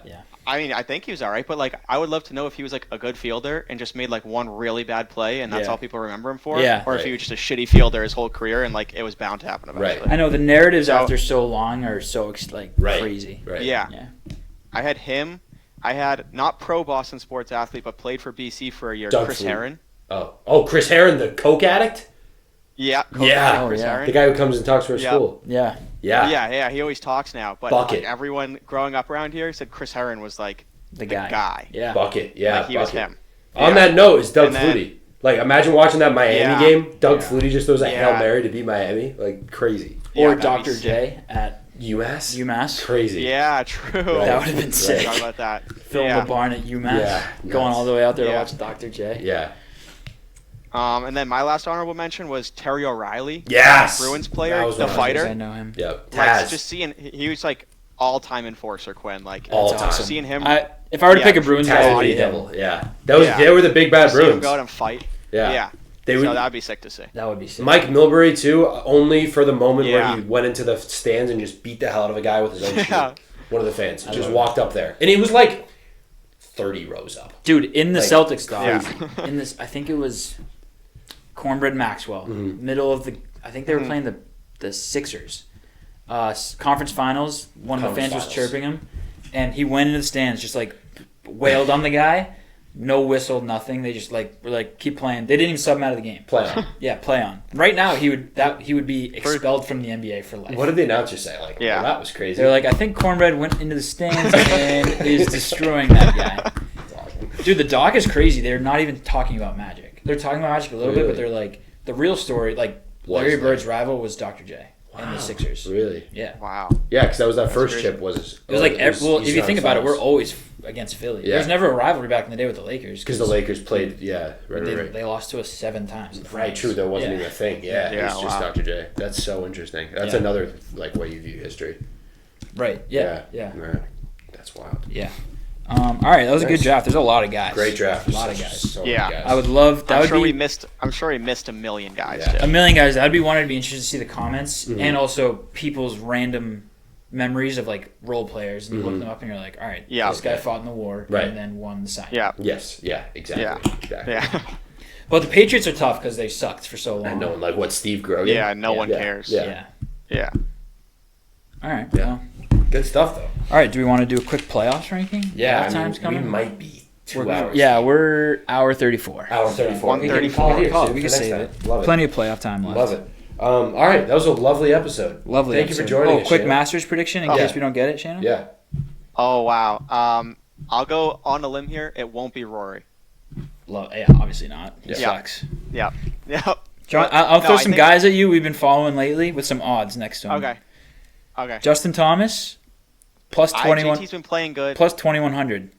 I mean, I think he was all right, but like I would love to know if he was like a good fielder and just made like one really bad play and that's Yeah. all people remember him for, Yeah. or if he Right. was just a shitty fielder his whole career and like it was bound to happen eventually. Right. I know the narratives So- after so long are so Right. crazy. Right. Yeah. Yeah. I had him. I had not pro Boston sports athlete, but played for BC for a year. Doug Chris Fleet. Herron. Oh, Chris Herron, the coke addict? Yeah. Yeah. Chris Oh, yeah. Herron. The guy who comes and talks for Yeah. school. Yeah. Yeah. Yeah. He always talks now, but Bucket. like, everyone growing up around here said Chris Herron was like The guy. Yeah. Bucket. Yeah. like he was Bucket. him. On Yeah. that note, is Doug And then- Flutie. Like, imagine watching that Miami Yeah. game. Doug Yeah. Flutie just throws a Yeah. Hail Mary to beat Miami. Like, crazy. Or Yeah, that'd be Dr. sick. J at UMass? UMass. Crazy. Yeah, true. That would have been sick. Talk about that. Film yeah. the barn at UMass. Yeah, Going nuts. all the way out there to Yeah. watch Dr. J. Yeah. And then my last honorable mention was Terry O'Reilly. Yes! Bruins That player, was the one of fighter. I know him. Yep. Like, Taz. just seeing, he was like all-time enforcer, Quinn. Like All That's time. awesome. Seeing him, If I were to Yeah, pick a Bruins Taz guy, would be it'd be him. devil. Yeah. They Yeah. were the big bad see him Bruins. go out and fight. Yeah. Yeah. They So would, that'd be sick to see. That would be sick. Mike Milbury, too, only for the moment Yeah. where he went into the stands and just beat the hell out of a guy with his own Yeah. shoe. One of the fans. I Just love walked up there. And he was like 30 rows up. Dude, in the Like, Celtics Doc, Yeah. in this, I think it was Cornbread Maxwell, Mhm. middle of the, I think they were playing the Sixers. Conference finals, one of the Conference fans was finals. chirping him, and he went into the stands, just like wailed on the guy, no whistle, nothing. They just were like keep playing. They didn't even sub him out of the game. Play on. Yeah, play on. Right now he would be expelled from the NBA for life. What did the announcers say? Like, Yeah. well, that was crazy. They're like, I think Cornbread went into the stands and is destroying that guy. Dude, the doc is crazy. They're not even talking about Magic. They're talking about Magic a little bit, but they're like, the real story, like, Larry Bird's rival was Dr. J and the Sixers. Really? Yeah. Wow. Yeah, because that was that first crazy. chip. Was It was like, if you think about it, we're Finals. always against Philly. Yeah. There's never a rivalry back in the day with the Lakers. Because the Lakers played, right. They lost to us 7 times. in the Right, finals. true. That wasn't Yeah. even a thing. Yeah, Yeah, it's just wow. Dr. J. That's so interesting. That's Yeah. another like way you view history. Right. Yeah. Yeah. That's wild. Yeah. All right, that was a good Nice. draft. There's a lot of guys. Great draft. A lot of guys. So Yeah. many guys. I would love that. I'm would sure be we missed a million guys Yeah. a too. million guys. That'd be one. I'd be interested to see the comments Mhm. and also people's random memories of like role players, and you look them up and you're like, all right, Yeah. this guy fought in the war Right. and then won the sign. Yeah. Yes. Yeah. Exactly. Yeah. Exactly. Yeah. But the Patriots are tough because they sucked for so long. And knowing like what Steve Grogan. Yeah. No one Yeah. cares. Yeah. Yeah. Yeah. All right. Yeah. Well, Good stuff though. all right. Do we want to do a quick playoffs ranking? Yeah. Halftime's we coming. might be 2 We're- hours. Yeah, we're hour 34. Hour 34. 134. We can call it here, We for can next save time. it. Love it. Plenty of playoff time left. Love it. All right, that was a lovely episode. Lovely. Thank you for episode. joining us. Quick Shano. Masters prediction in Oh, case yeah. we don't get it, Shano. Yeah. Oh wow. I'll go on a limb here. It won't be Rory. Yeah, obviously not. He Yeah. sucks. Yeah. Yeah. John, I'll throw I some think- guys at you we've been following lately with some odds next to him. Okay. Okay. Justin Thomas, plus 21, JT's been playing good. plus 2100.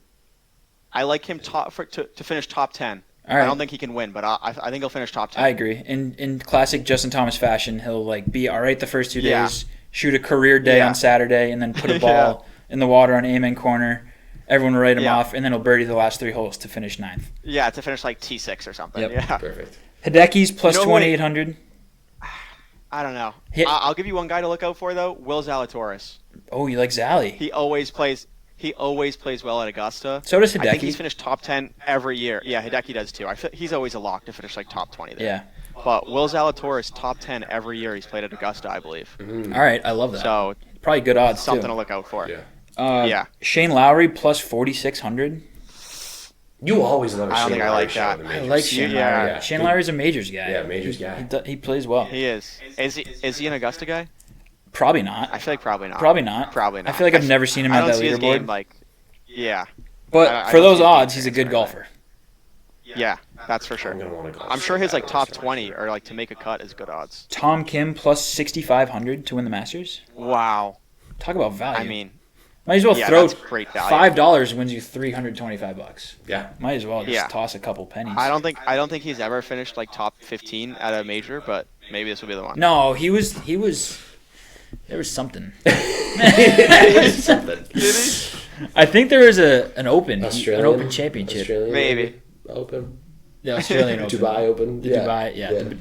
I like him to finish top 10. All right. I don't think he can win, but I think he'll finish top 10. I agree. In classic Justin Thomas fashion, he'll like be all right the first 2 Yeah. days, shoot a career day Yeah. on Saturday, and then put a ball in the water on amen corner. Everyone will write him Yeah. off, and then he'll birdie the last 3 holes to finish 9th. Yeah, to finish like T6 or something. Yep. Yeah. Perfect. Hideki's plus You know who- 2800. I don't know. Hit- I'll give you one guy to look out for though. Will Zalatoris. Oh, you like Zally? He always plays well at Augusta. So does I think he's Hideki. finished top 10 every year. Yeah, Hideki does too. I feel he's always a lock to finish like top 20 there. Yeah. But Will Zalatoris top 10 every year he's played at Augusta, I believe. Mm. All right, I love that. So Probably good odds something too. to look out for. Yeah. Yeah. Shane Lowry plus 4600. You always love a I don't Shane think I Lowry like show that. in the I majors. like Shane Yeah. Lowry. Yeah. Shane Lowry's a majors guy. Yeah, majors guy. He plays well. He is. Is he an Augusta guy? Probably not. I feel like probably not. Probably not. Probably not. I feel like I've never seen him I at don't that see his game leaderboard. like. Yeah. But I for don't those see his game odds, he's a good transfer. golfer. Yeah, that's for sure. I'm gonna want to go. I'm sure his like top 20 or like to make a cut is good odds. Tom Kim plus 6500 to win the Masters. Wow. Talk about value. I mean, might as well yeah, throw that's great value. $5 wins you $325. Yeah. Might as well just Yeah. toss a couple pennies. I don't think he's ever finished like top 15 at a major, but maybe this will be the one. No, he was. There was something. Something. I think there was an open Australian championship. Australian Maybe. Open. The Australian Open. Dubai Open. The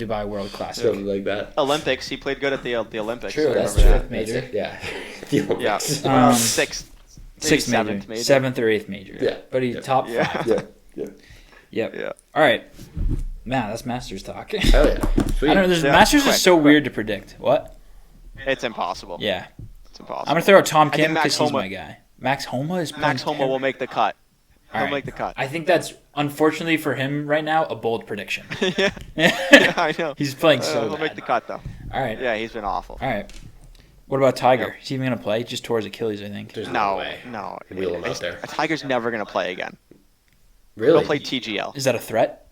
Dubai World Classic. Something like that. Olympics, he played good at the Olympics. True. I That's remember true. that. Major. Yeah. The Olympics. Yeah. Um, Sixth Sixth major. seventh major. 7th or 8th major. Yeah. But he's Yeah. top Yeah. 5. Yeah. Yeah. Yep. Yeah. All right. Man, that's Masters talk. Hell yeah. Sweet. I don't know. Yeah, Masters quick, is so quick. weird to predict. What? It's impossible. Yeah. It's impossible. I'm gonna throw out Tom I think Kim Max because he's Homa- my guy. Max Homa is Max playing Homa will 10. make the cut. All He'll right. make the cut. I think that's unfortunately for him right now a bold prediction. yeah. Yeah, I know. He's playing so he'll bad. make the cut though. All right. Yeah, he's been awful. All right. What about Tiger? Is he even gonna play? He just tore his Achilles, I think. There's No, way. no. Wheel him out there. Tiger's never gonna play again. Really? He'll play TGL. Is that a threat?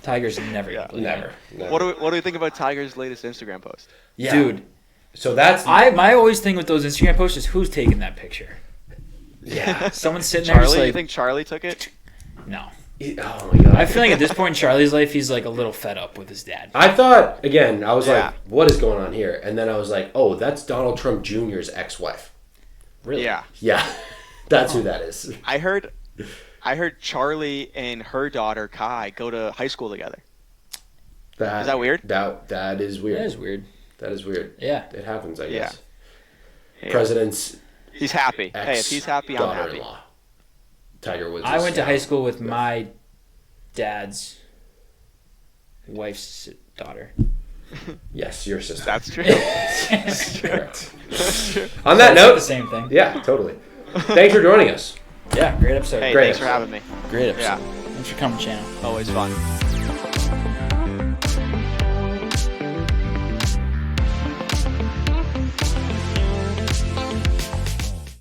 Tiger's never gonna play. Never. What do we think about Tiger's latest Instagram post? Yeah. Dude, So that's my always thing with those Instagram posts is who's taking that picture. yeah. Someone's sitting there just Charlie, you like, think Charlie took it? no. Oh my god. I feel like at this point in Charlie's life, he's like a little fed up with his dad. I thought again. I was Yeah. like, "What is going on here?" And then I was like, "Oh, that's Donald Trump Jr.'s ex-wife." Really? Yeah. Yeah, that's who that is. I heard Charlie and her daughter Kai go to high school together. Is that weird? That is weird. That is weird. That is weird. Yeah. It happens, I Yeah. guess. Yeah. President's He's happy. Hey, if he's happy, I'm happy. daughter-in-law. Tiger Woods. I is went to now high school with with- my dad's wife's daughter. Yes, your sister. That's true. Correct. That's true. On that It's not the note, same thing. yeah, totally. Thanks for joining us. Yeah, great episode. Hey, Great thanks for having me. Great episode. Yeah, Thanks for coming, Shano. always fun.